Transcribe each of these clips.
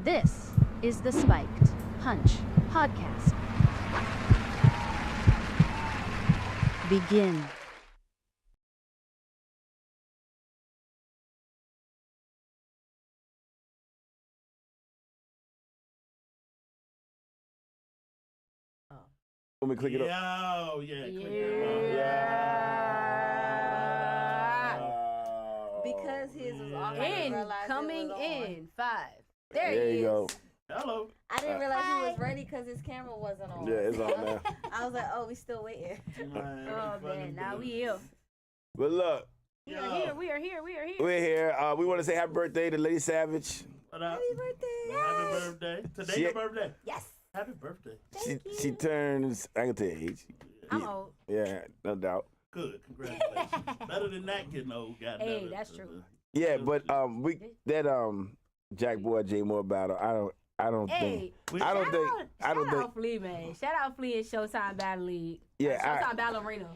This is the Spiked Punch Podcast. Begin. Let me click it up. Click Because his was off. Coming in 5. There There he you is. go. Hello. I didn't realize he was ready because his camera wasn't on. Yeah, it's on now. I was like, oh, we still waiting. Oh man, now we here. But look, We are here. We are here. We are here. we're here. We want to say happy birthday to Lady Savage. What up? Happy birthday. Happy birthday. Today's your birthday. Yes. Happy birthday. She turns. I can tell you age. I'm old. Yeah, no doubt. Good. Congratulations. Better than that getting old, goddamn Hey, it. that's true. Yeah, but Jack Boy J Moore battle. I don't think. Hey, I don't shout think. out, I don't shout think. out Flea, man. Shout out Flea and Showtime Battle League. Yeah, Showtime Battle Arena.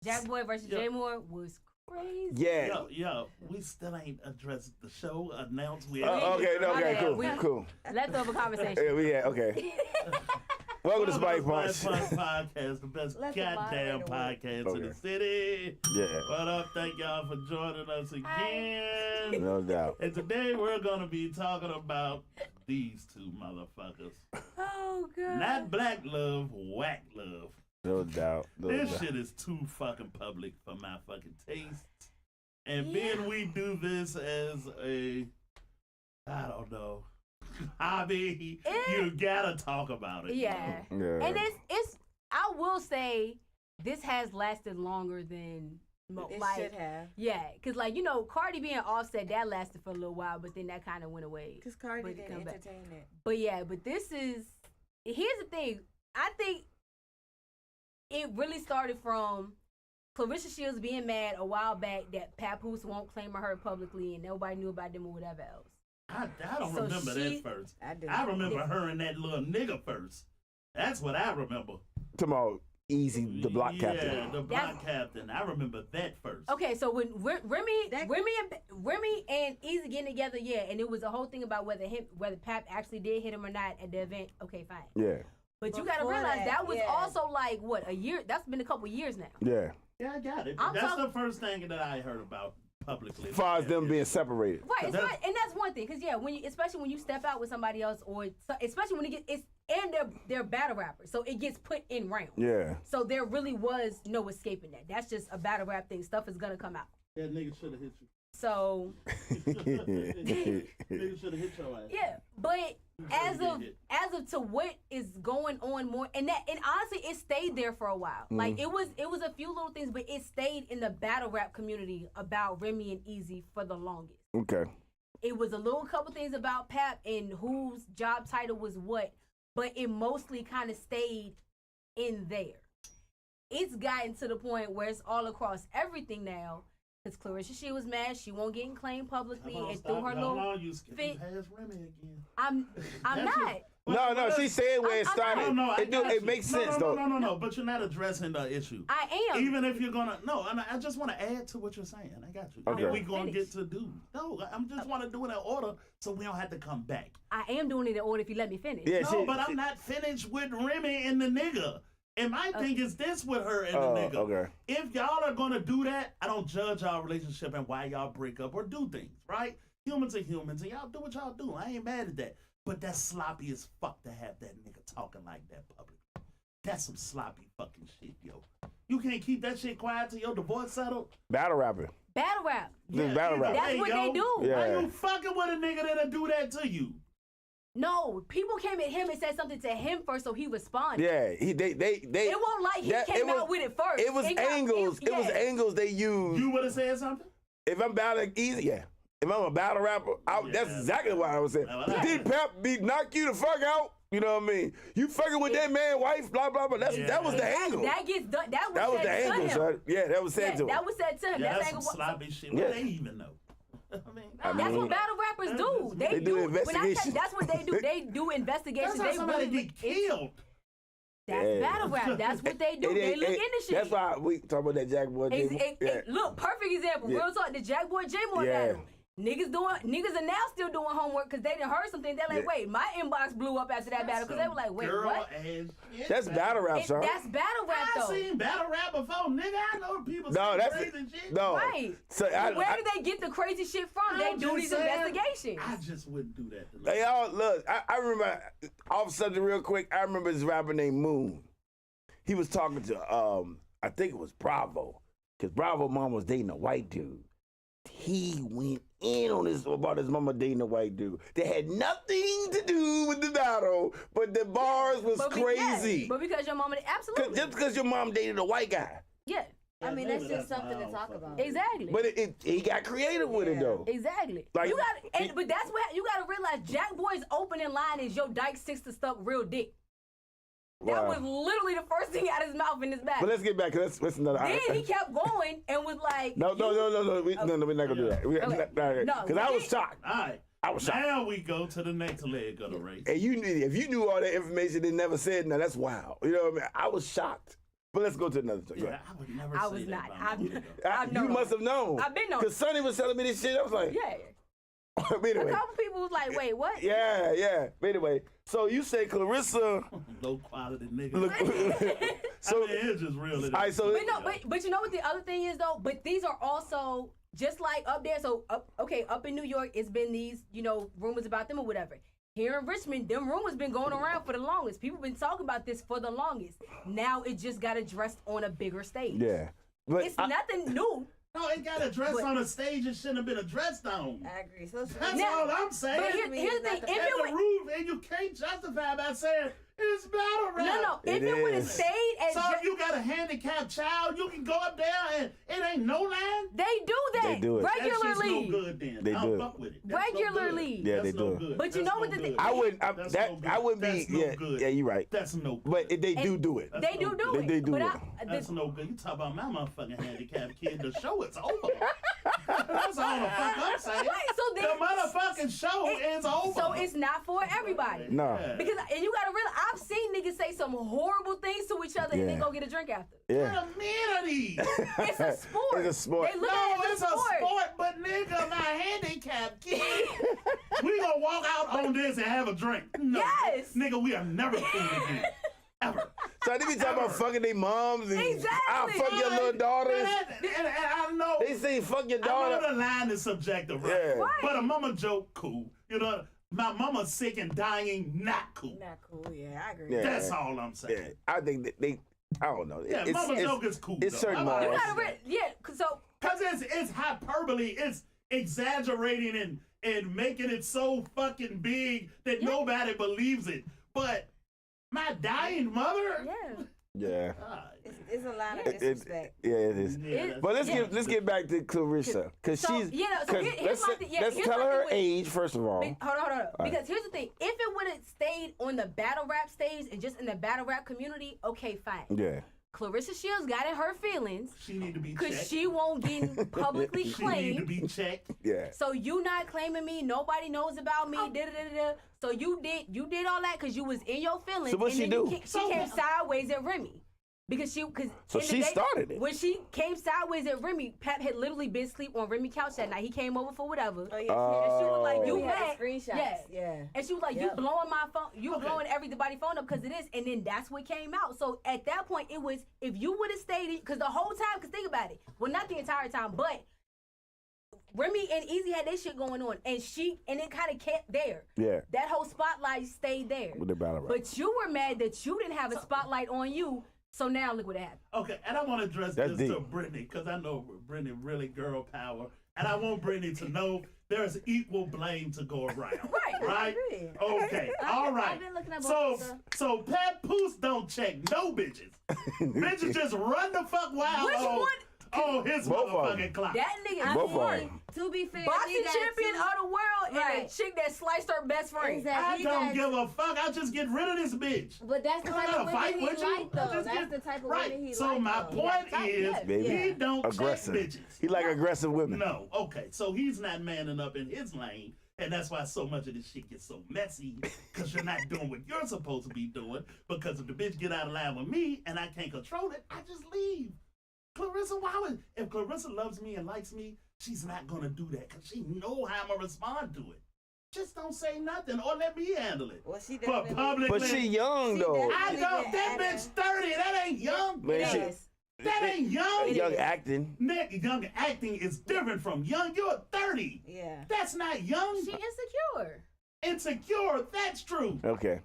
Jack Boy versus J Moore was crazy. Yeah. Yo, we still ain't addressed the show. Announced we. Okay. Okay, Cool. we- Cool. Leftover conversation. Yeah. Okay. Welcome to Spike Punch. Podcast, the best Let the goddamn moderator podcast in Okay. the city. Yeah. What up? Thank y'all for joining us again. No doubt. And today we're gonna be talking about these two motherfuckers. Oh god. Not black love, whack love. No doubt. No This doubt. shit is too fucking public for my fucking taste. And being we do this as a, I don't know, hobby, you gotta talk about it. Yeah. Yeah. And it's I will say this has lasted longer than It like should have. yeah, cause like Cardi B and Offset that lasted for a little while, but then that kind of went away. Because Cardi But it didn't come back. entertain it. But yeah, but this is here's the thing. I think it really started from Clarissa Shields being mad a while back that Papoose won't claim her publicly and nobody knew about them or whatever else. I don't So remember she- that first. I do. I remember her and that little nigga first. That's what I remember. Tomorrow, Easy, the block Yeah, captain. the block captain. I remember that first. Okay, so when Remy and Easy getting together, yeah, and it was a whole thing about whether Pap actually did hit him or not at the event. Okay, fine. Yeah. But you gotta Before realize that, that was yeah. also like what, a year? That's been a couple years now. Yeah. Yeah, I got it. I'm That's talk- the first thing that I heard about publicly. As far as them being separated. Right, That- and that's one thing, cause yeah, especially when you step out with somebody else, or especially when they're battle rappers, so it gets put in round. Yeah. So there really was no escaping that. That's just a battle rap thing. Stuff is gonna come out. That nigga should have hit you. So Nigga should have hit your ass. yeah, but as Really of did. to what is going on more, and honestly, it stayed there for a while. Like it was a few little things, but it stayed in the battle rap community about Remy and Easy for the longest. Okay. It was a little couple things about Pap and whose job title was what, but it mostly kind of stayed in there. It's gotten to the point where it's all across everything now. Because Clarissa, she was mad, she won't get claimed publicly, and through her little you skipping fit- past Remy again. I'm That's not. No, she said where it I'm started. not- No, I It got you. makes No, sense, no, though. No, but you're not addressing the issue. I am. Even if you're gonna, I just want to add to what you're saying. I got you. Okay. And we gonna Finish. get to do. No, I'm just want to do it in order so we don't have to come back. I am doing it in order if you let me finish. Yeah, No, but I'm not finished with Remy and the nigga. And my thing is this with her and the nigga. okay. If y'all are gonna do that, I don't judge our relationship and why y'all break up or do things, right? Humans are humans, and y'all do what y'all do. I ain't mad at that. But that's sloppy as fuck to have that nigga talking like that publicly. That's some sloppy fucking shit, yo. You can't keep that shit quiet till your divorce settled. Battle rapper. Battle rap. This battle either rap. That's way, what yo. they do. Yeah. Why you fucking with a nigga that'll do that to you? No, people came at him and said something to him first, so he responded. Yeah. They. It won't like he came out with it first. It was angles. It was angles they used. You would have said something? If I'm battling Easy, yeah. If I'm a battle rapper, that's Yeah. exactly what I was saying. Yeah. Did Pep knock you the fuck out? You know what I mean? You fucking with that man, wife, blah blah blah. That was the angle. That gets done. That That was said the to angle, him. son. Yeah, that was said Yeah, to him. that was said to him. Yeah, That's that's some angle. sloppy shit. Yeah. What they even know? I mean, That's what battle rappers do. They do When I investigation. say that's what they do. They do investigations. that's how They somebody really get killed. That's Yeah. battle rap. That's what they do. It They ain't- look it- into shit. That's why we talk about that Jack Boy. Look, perfect example. Yeah. Real talk. The Jack Boy J Moore Yeah. battle. Niggas are now still doing homework because they done heard something. They're like, wait, my inbox blew up after that battle because they were like, wait, what? That's battle rap, son. That's battle rap, though. I seen battle rap before, nigga. I know people say crazy shit. No. Right. So where do they get the crazy shit from? They do these investigations. I just wouldn't do that. They all look. I remember off subject real quick. I remember this rapper named Moon. He was talking to I think it was Bravo, because Bravo mom was dating a white dude. He went in on about his mama dating a white dude. They had nothing to do with the battle, but the bars was crazy. Yeah, but because your mama, absolutely. Just because your mom dated a white guy. Yeah. I mean, that's just something to talk about. Exactly. But he got creative with it though. Exactly. Like, but that's what you gotta realize. Jack Boy's opening line is "Yo, Dyke sister stuck real dick." That was literally the first thing out of his mouth in this battle. But let's get back. That's another. Then he kept going and was like, No. We're not gonna do that. Because I was shocked. All right. I was shocked. Now we go to the next leg of the race. And if you knew all that information and never said nothing, that's wild. You know what I mean? I was shocked. But let's go to another thing. Yeah, I would never I say was that not. about me. You must have known. I've been known. Because Sonny was telling me this shit. I was like, yeah. But anyway. A couple people was like, wait, what? Yeah. But anyway, so you say Clarissa. Low quality nigga. Look, so I mean, it's just real. But you know what the other thing is though? But these are also just like up there. So up in New York, it's been these, rumors about them or whatever. Here in Richmond, them rumors been going around for the longest. People been talking about this for the longest. Now it just got addressed on a bigger stage. Yeah. But it's nothing new. No, it got addressed on a stage it shouldn't have been addressed on. I agree. So that's all I'm saying. But here's the thing. And you can't justify by saying it's battle rap. No. If it would have stayed as so if you got a handicapped child, you can go up there and it ain't no line. They do that. They do it. Regularly. That's just no good then. They do fuck with it. Regularly. Yeah, they do. But you know what the thing? I wouldn't be. Yeah, you're right. That's no good. But they do it. They do it. They do it. That's no good. You talk about my motherfucking handicapped kid. The show is over. That's all the fuck I'm saying. Right, so the motherfucking show is over. So it's not for everybody. No. Because you gotta realize, I've seen niggas say some horrible things to each other and then go get a drink after. Yeah. Amenity. It's a sport. It's a sport. They look at it as a sport. But nigga, my handicapped kid. We gonna walk out on this and have a drink. No. Yes. Nigga, we are never cool again. Ever. So they be talking about fucking their moms and exactly. I'll fuck your little daughters. And I know. They say fuck your daughter. I know the line is subjective, right? Yeah. Right. But a mama joke, cool. My mama's sick and dying, not cool. Not cool, yeah, I agree. Yeah. That's all I'm saying. Yeah, I think that I don't know. Yeah, mama joke is cool. It's certain You morals. gotta Because it's hyperbole, it's exaggerating and making it so fucking big that nobody believes it. But my dying mother? Yeah. It's a lot of disrespect. Yeah, it is. But let's get back to Clarissa, because she's. Let's tell her age first of all. Hold on. Because here's the thing: if it would have stayed on the battle rap stage and just in the battle rap community, okay, fine. Yeah. Clarissa Shields got in her feelings. She need to be checked. Because she won't get publicly claimed. She need to be checked. Yeah. So you not claiming me, nobody knows about me, da-da-da-da. So you did all that because you was in your feelings. So what and she then do? She came sideways at Remy. So she started it. When she came sideways at Remy, Pap had literally been asleep on Remy's couch that night. He came over for whatever. Oh, yeah. And she was like, you had mad? screenshots. Yeah. And she was like, you blowing my phone, blowing everybody's phone up because of this. And then that's what came out. So at that point, it was, if you would have stayed, because the whole time, because think about it. Well, not the entire time, but Remy and Easy had their shit going on, and it kind of kept there. Yeah. That whole spotlight stayed there. With the battle rap. But you were mad that you didn't have a spotlight on you. So now look what happened. Okay, and I want to address this to Brittany, because I know Brittany really girl power, and I want Brittany to know there's equal blame to go around. Right? Okay, all right. I've been looking at So Papoose don't check no bitches. Bitches just run the fuck wild. Which one? Oh, his motherfucking clock. That nigga, Both of them. To be fair, boxing champion of the world and a chick that sliced her best friend. Exactly. I don't give a fuck. I'll just get rid of this bitch. But that's the type of women he like, though. That's the type of women he like. So my point is, he don't aggressive. check bitches. He like aggressive women. No, okay. So he's not manning up in his lane. And that's why so much of this shit gets so messy, because you're not doing what you're supposed to be doing. Because if the bitch get out of line with me and I can't control it, I just leave. Clarissa, if Clarissa loves me and likes me, she's not gonna do that because she know how I'm gonna respond to it. Just don't say nothing or let me handle it. Well, she But definitely. publicly, But she young though. I know that bitch 30. That ain't young. Man, Yes. That ain't young. young acting. Nick, young acting is different from young. You're 30. Yeah. That's not young. She insecure. Insecure. That's true. Okay.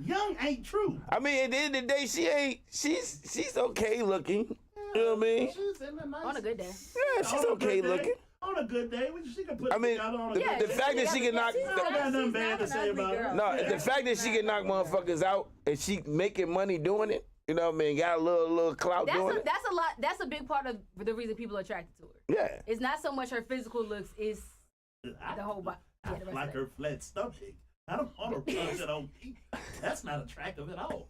Young ain't true. I mean, at the end of the day, she's okay looking. You know what I mean? She's in a nice, On a good day. Yeah, she's on a okay good day. looking. On a good day, she can put I mean, together on a Yeah, the good day. fact that she can knock. I don't got nothing bad to say about her. No, the fact that she can knock motherfuckers out and she making money doing it, you know what I mean? Got a little clout doing it. That's a lot. That's a big part of the reason people are attracted to her. Yeah. It's not so much her physical looks; it's I the whole body. I Yeah, the rest like of it. her flat stomach. I don't want her punching on me. That's not attractive at all.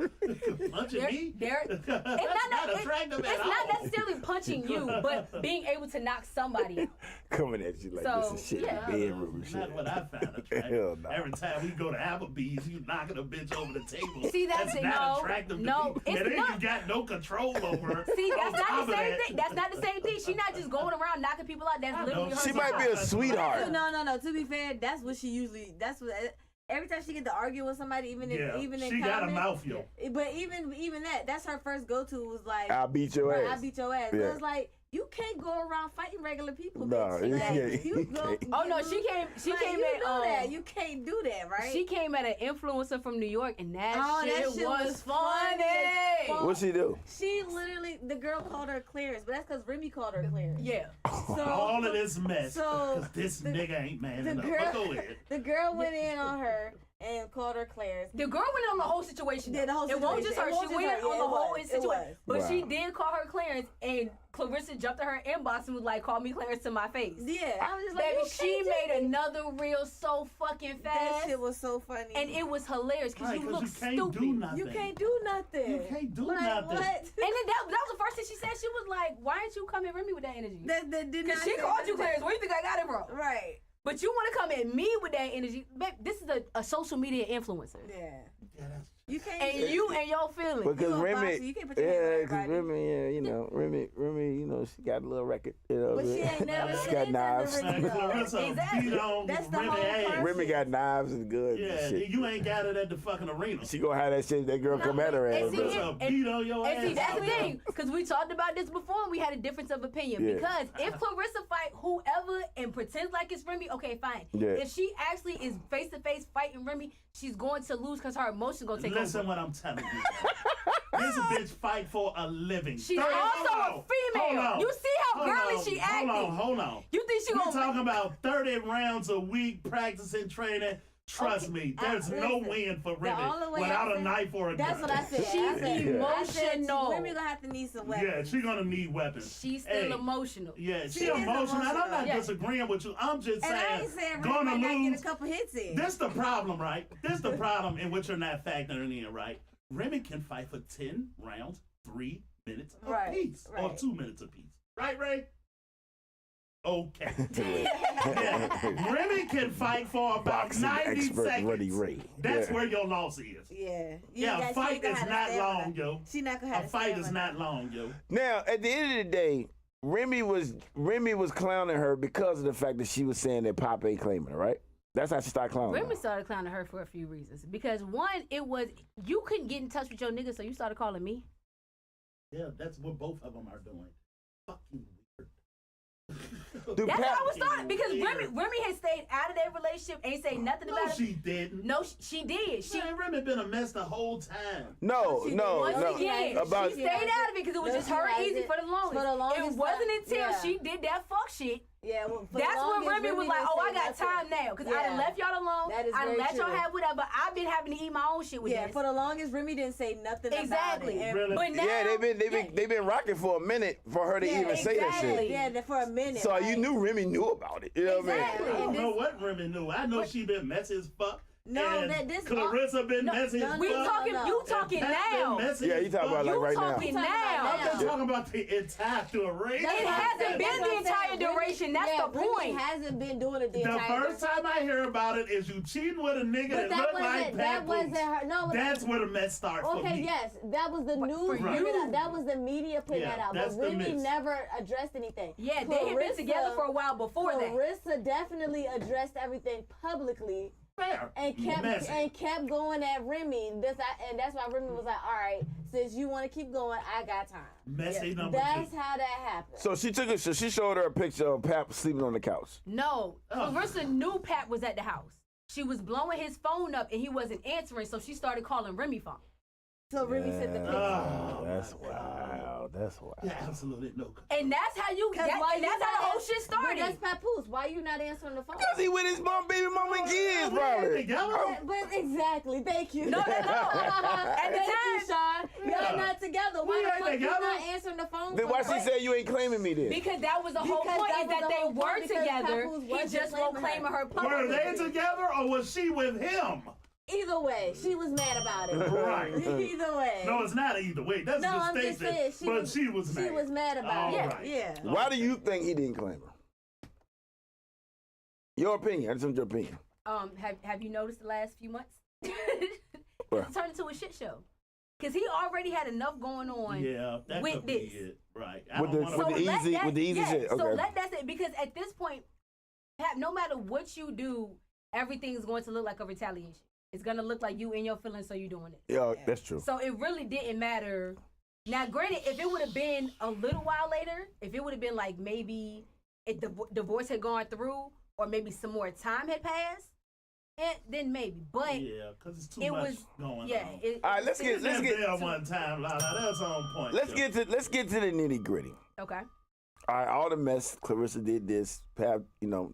Punching me? That's It's not attractive at It's all. not necessarily punching you, but being able to knock somebody out. Coming at you like So, this is shit yeah. in the bedroom That's shit. not what I found attractive. Hell no. Every time we go to Applebee's, you knocking a bitch over the table. See, that's it. not No, attractive no, to me. it's And then not. you got no control over her. See, on that's top not of the same that. thing. That's not the same thing. She's not just going around knocking people out. That's I literally know. her She job. might be a sweetheart. No. To be fair, that's what she usually. That's what. Every time she get to argue with somebody, even in She got a comments, mouth, yo. But even that's her first go to was like, I'll beat your "Right, ass. I beat your ass. Yeah. So it's like you can't go around fighting regular people. No, bitch. you Like, can't. you go, Oh no, she came. She like, came you at. do that. You can't do that, right? She came at an influencer from New York, and that that shit shit was was funny as funny. fuck. What'd she do? She literally, the girl called her Clarence, but that's because Remy called her Clarence. Yeah. So All of this mess. so Because this nigga ain't man the enough. girl, But go ahead. the girl went in on her and called her Clarence. The girl went on the whole situation. Yeah, the whole It won't just situation. her. It won't She just went her. on Yeah, the it whole was. It situation. was. But she Wow. did call her Clarence, and Clarissa jumped to her inbox and was like, "Call me Clarence to my face." Yeah, I was just like, Baby, you she can't do made that. another reel so fucking That fast, shit was so funny. and it was hilarious because Right, you 'cause look you can't stupid. do nothing. you can't do nothing. You can't do like, nothing. What? And then that was the first thing she said. She was like, "Why aren't you coming at Remy with that energy?" that did not. Because she say called you nothing. Clarence. Where you think I got it from? Right. But you want to come at me with that energy? Babe, this is a social media influencer, Yeah. Yeah, that's You can't. and you and your feelings. Because You a Remy, boxer, you can't put your hands on yeah, because everybody. Remy, yeah, Remy, she got a little record. You know, But she ain't never she said got that knives. to Remy, Like though. Clarissa Exactly. beat on That's the Remy whole ass. purpose. Remy got knives and guns Yeah, and shit. you ain't got it at the fucking arena. She gonna have that shit. That girl come at her and ass. see, bro. Clarissa and- beat on your ass. And see, that's the out there. thing, because we talked about this before and we had a difference of opinion. Yeah. Because if Clarissa fight whoever and pretends like it's Remy, okay, fine. Yeah. If she actually is face to face fighting Remy, she's going to lose because her emotions gonna take Listen over. what I'm telling you. This bitch fight for a living. She's 30 also hold a female. on. You see how Hold girly on, she hold acting. Hold on. You think she We're gonna talking about 30 rounds a week practicing, training. Trust Okay, me, there's no listen, win for the Remy only way without I a said- knife or a gun. That's what I said. She's I said, emotional. Remy gonna have to need some weapons. Yeah, she's gonna need weapons. She's still Hey, emotional. Yeah, She she is emotional, and I'm not emotional. Yeah. disagreeing with you. I'm just And I saying, ain't saying Remy gonna might not lose. get a couple hits in. This the problem, right? This the problem in which you're not factoring in, right? Remy can fight for 10 rounds, 3 minutes Right, apiece, or right. 2 minutes apiece. Right, Ray? Okay. Yeah. Remy can fight for about Boxing 90 expert seconds. Ruddy Ray. That's Yeah. where your loss is. Yeah. Yeah, a fight is not long, yo. She not gonna have A the fight is stamina. not long, yo. Now, at the end of the day, Remy was clowning her because of the fact that she was saying that Pop ain't claiming her, right? That's how she started clowning Remy her. started clowning her for a few reasons. Because one, it was you couldn't get in touch with your nigga, so you started calling me. Yeah, that's what both of them are doing. Fucking weird. Dude, That's Pap- how it started. Because Weird. Remy had stayed out of their relationship, ain't say nothing No, about it. she didn't. No, she did. She Man, Remy been a mess the whole time. No, She no, did. once no. again, About she stayed out of it because it was No, just she her liked easy it. for the longest. For the longest It wasn't time, until yeah. she did that fuck shit. Yeah, well, for the That's when longest, Remy was like, didn't "Oh, I say got nothing. time now," because I done Yeah. left y'all alone. That is I done very let y'all true. have whatever. I've been having to eat my own shit with Yeah, this. for the longest, Remy didn't say nothing Exactly. about it. And- Really? But now, yeah, they've been rocking for a minute for her to Yeah, even say that exactly. shit. Yeah, for a minute. So like, you knew Remy knew about it. You know what I Exactly. mean? I don't And know this- what Remy knew. I know she been messy as fuck, No, and that this Clarissa been messy as we fuck. talking. You talking and Pat now? been messy Yeah, as you talking fuck. about like right now. talking now. now. I'm just talking about the entire duration. It hasn't been the entire duration. That's the Remy point. hasn't been doing it the The entire first time I hear about it is you cheating with a nigga But that look like that Papoose. wasn't her. No, That's where the mess starts for okay, me. yes, that was the news. for you. That was the media putting Yeah, that out. that's But the Remy mix. never addressed anything. Yeah, they had been together for a while before that. Clarissa definitely addressed everything publicly Fair. and kept going at Remy. And that's why Remy was like, all right, since you want to keep going, I got time. Messy number That's two. how that happened. So she showed her a picture of Pap sleeping on the couch. No, Oh. Clarissa knew Pat was at the house. She was blowing his phone up and he wasn't answering, so she started calling Remy phone. So Remy sent the picture. Oh, That's my God. wild. That's wild. Yeah, absolutely no. And that's how you. That's how the whole shit started. But that's Papoose. Why you not answering the phone? Because he with his baby mama and kids, probably. But exactly, thank you. No. At the Thank you, time, Sean. Y'all not together. We Why the ain't fuck you together. not answering the phone? Then why she say you ain't claiming me then? because that was the whole Because point that is was that the they whole point, were because together. Papoose He wasn't just won't claiming claim her Were publicly. they together or was she with him? Either way, she was mad about it. Right. Either way. No, it's not either way. That's No, the I'm just statement. saying, She was mad. She was mad about All it. right. Yeah. Why do you think he didn't claim her? Your opinion. I just want your opinion. Have you noticed the last few months? What? It's turned into a shit show. Because he already had enough going on. Yeah, that with could this. be it. Right. With the- So with the let easy- that- with the easy yeah, shit, So okay. let that sit, because at this point, Pat, no matter what you do, everything is going to look like a retaliation. It's going to look like you in your feelings, so you're doing it. Yeah, that's true. So it really didn't matter. Now, granted, if it would have been a little while later, if it would have been like maybe if the divorce had gone through or maybe some more time had passed, then maybe. But Yeah, because it's too it much was going on. All right, let's get there one time, Lala. That's on point. let's get to the nitty gritty. Okay. All right, all the mess. Clarissa did this. Pap, Oh,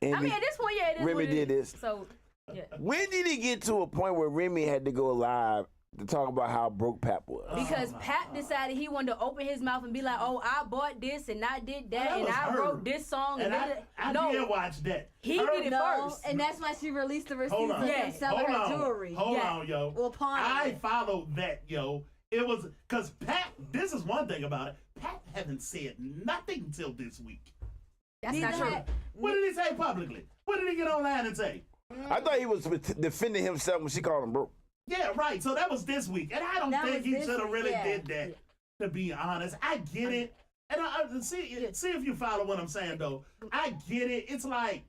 Andy, I mean, at this point, yeah, it is Remy what it did is. this. So, yeah. When did he get to a point where Remy had to go live to talk about how broke Pap was? Because Pat decided he wanted to open his mouth and be like, "Oh, I bought this and I did that, Well, that and was I her. wrote this song." and I no, did watch that. he Her- did it first. And that's why she released the receipts Hold of on. Yeah. him selling Hold her on. jewelry. Hold Yeah. on, yo. Well, pawn I it. followed that, yo. It was because Pat. This is one thing about it. Pat haven't said nothing until this week. That's Neither not true. had- What did he say publicly? What did he get online and say? I thought he was defending himself when she called him broke. Yeah, right. So that was this week, and I don't That think was he this should have week, really yeah. did that. To be honest, I get it, and I see if you follow what I'm saying though. I get it. It's like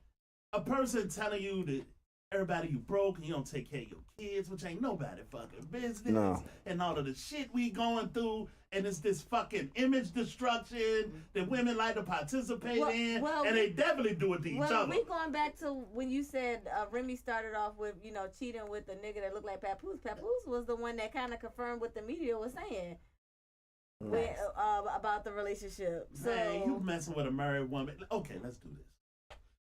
a person telling you that everybody you broke and you don't take care of your kids, which ain't nobody fucking business, No. and all of the shit we going through, and it's this fucking image destruction that women like to participate in, and they definitely do it to each Well, other. we going back to when you said Remy started off with, cheating with the nigga that looked like Papoose. Papoose was the one that kind of confirmed what the media was saying about the relationship. So Man, you messing with a married woman. Okay, let's do this.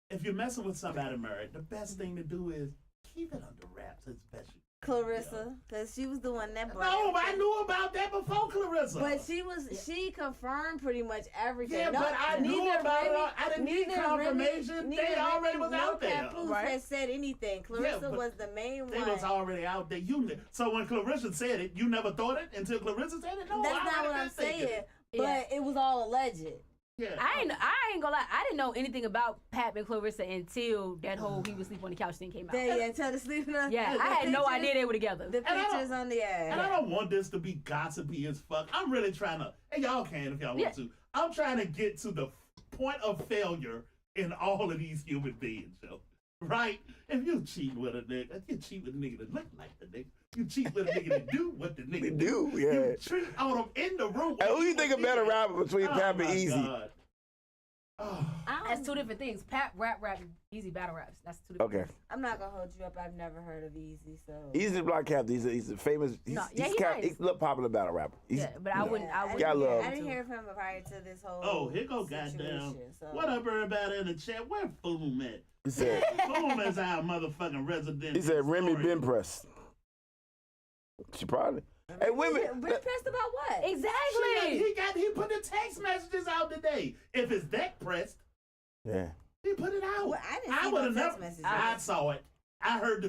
If you're messing with somebody married, the best thing to do is keep it under wraps as best you can. Clarissa, because she was the one that brought No, it. I knew about that before Clarissa. But she confirmed pretty much everything. Yeah, but I knew about it. I didn't need confirmation. They already was out there. Papoose Right. had said anything. Clarissa but was the main They one. was already out there. So when Clarissa said it, you never thought it until Clarissa said it? No, That's I not already what I'm been thinking saying. it. But Yeah. it was all alleged. Yeah. I ain't gonna lie. I didn't know anything about Pat and Clarissa until that whole he was sleeping on the couch thing came out. Yeah, tell the sleeper. Yeah, I had no idea they were together. The I don't- pictures on the And I don't want this to be gossipy as fuck. I'm really trying to, and y'all can if y'all Yeah. want to. I'm trying to get to the point of failure in all of these human beings, yo. Right? If you cheat with a nigga, you cheat with a nigga that look like the nigga. You cheat with a nigga that do what the nigga do, yeah. You treat on them in the room. Hey, who you think a better rapper between Pap and Easy? God. Oh. That's two different things. Pat rap, Easy battle raps. That's two different Okay. things. I'm not gonna hold you up. I've never heard of Easy, so. Easy the Black Captain. He's a famous. He's, No, yeah, he's, he's kind nice. he's a little popular battle rapper. He's, Yeah, but I wouldn't. I I wouldn't. Gotta didn't, love I him, didn't too. hear from him prior to this whole. Oh, here go goddamn. situation, so. What up, everybody in the chat? Where Foom at? He said. Foom is our motherfucking resident. He said Remy historian. been pressed. She probably. Hey, women. We're pressed about what? Exactly. He put the text messages out today. If it's that pressed, Yeah. he put it out. Well, I didn't see would've no text never- messages. I saw it. I heard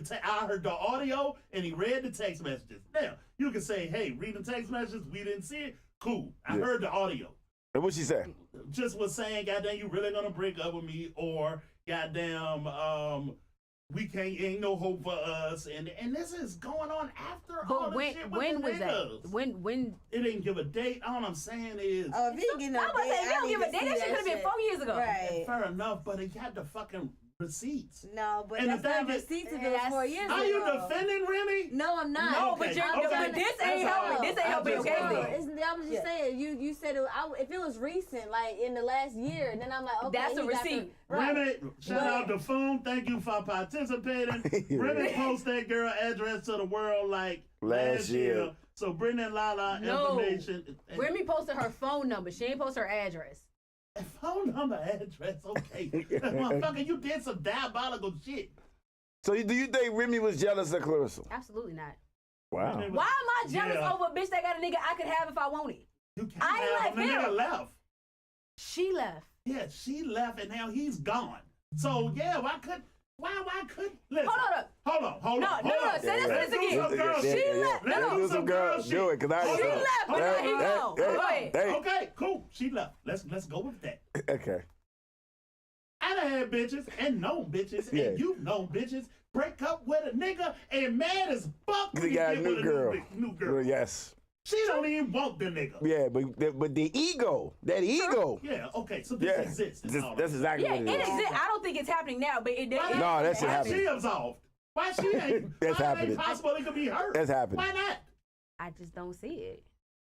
the audio, and he read the text messages. Now, you can say, hey, reading text messages, we didn't see it. Cool. I heard the audio. And what she said? Just was saying, goddamn, you really gonna break up with me, or goddamn, we can't, ain't no hope for us, and this is going on after all the shit with when the was niggas. that? When? It didn't give a date. All I'm saying is, Oh, if he didn't get no I was about to say, if they don't give a date, that shit could have been shit. 4 years ago. Right. fair enough, but he got the fucking receipts. No, but And that's the not thing is- receipts if it was 4 years ago. Are you defending Remy? No, I'm not. No, Okay, but you're, okay. but this That's ain't helping. all. This ain't helping. I just Okay, wanna then. know. I was just saying, you said if it was recent, like in the last year, then I'm like, okay, That's a he got the- receipt. Right. Remy, shout out to Foom. Thank you for participating. Remy post that girl address to the world like last year. So bring that Lala No. information. Remy posted her phone number. She ain't post her address. Phone number, address, okay. Motherfucker, you did some diabolical shit. So do you think Remy was jealous of Clarissa? Absolutely not. Wow. Remy was- Why am I jealous Yeah. over a bitch that got a nigga I could have if I wanted? You can't I ain't have like him. The him. nigga left. She left. Yeah, she left and now he's gone. So yeah, why could listen. Hold on. No, say this Let's do again. some girl She shit. left. Let's No, do do some girl. shit. Do it, cause I. She left, but now he gone. Go ahead. Okay, cool. She left. Let's go with that. Okay. I done had bitches and known bitches Yeah. and you've known bitches break up with a nigga and mad as fuck when He you got a get new with girl. New girl. Well, yes. She don't even want the nigga. Yeah, but the ego, that ego. Yeah, okay, so this Yeah. exists. That's exactly Yeah, what it it is. exists. I don't think it's happening now, but it Why did. not? No, that shit Why happening. she absolved? Why she ain't? That's why happening. It ain't possible it could be her. That's happening. Why not? I just don't see it.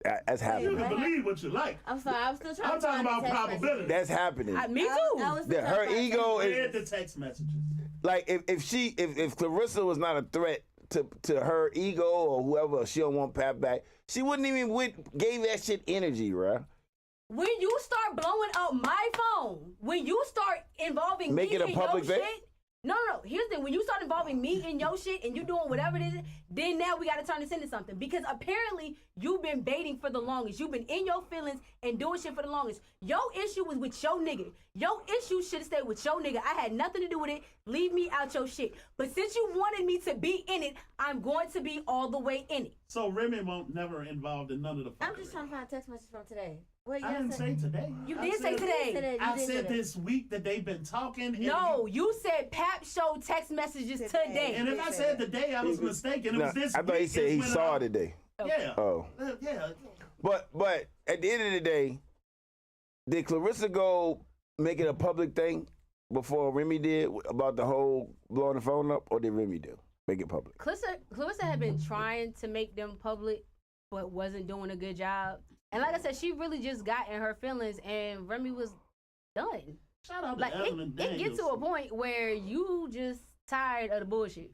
That's You happening. can believe what you like. I'm sorry, I'm still trying I'm to talking find about the text probability. That's happening. Me messages. too. I was still That trying her to find ego the Read is the text messages. like if Clarissa was not a threat to her ego or whoever, she don't want Pat back. She wouldn't even gave that shit energy, right? When you start blowing up my phone, when you start involving Make me it a in public your thing? shit. No. Here's the thing. When you start involving me in your shit and you doing whatever it is, then now we got to turn this into something. Because apparently you've been baiting for the longest. You've been in your feelings and doing shit for the longest. Your issue was with your nigga. Your issue should have stayed with your nigga. I had nothing to do with it. Leave me out your shit. But since you wanted me to be in it, I'm going to be all the way in it. So Remy won't never involved in none of the fucking. I'm just trying to find a text message from today. What I didn't say today. You I did say said- today. I said this week that they've been talking. And No, you said Pap showed text messages today. And if I said today, I was mistaken. It No, was this I thought he week said it's he when saw I- it today. Yeah. Oh. Yeah. But at the end of the day, did Clarissa go make it a public thing before Remy did about the whole blowing the phone up, or did Remy do make it public? Clarissa had been trying to make them public, but wasn't doing a good job. And like I said, she really just got in her feelings, and Remy was done. Shout out to Like Evelyn it gets Daniels. to a point where you just tired of the bullshit.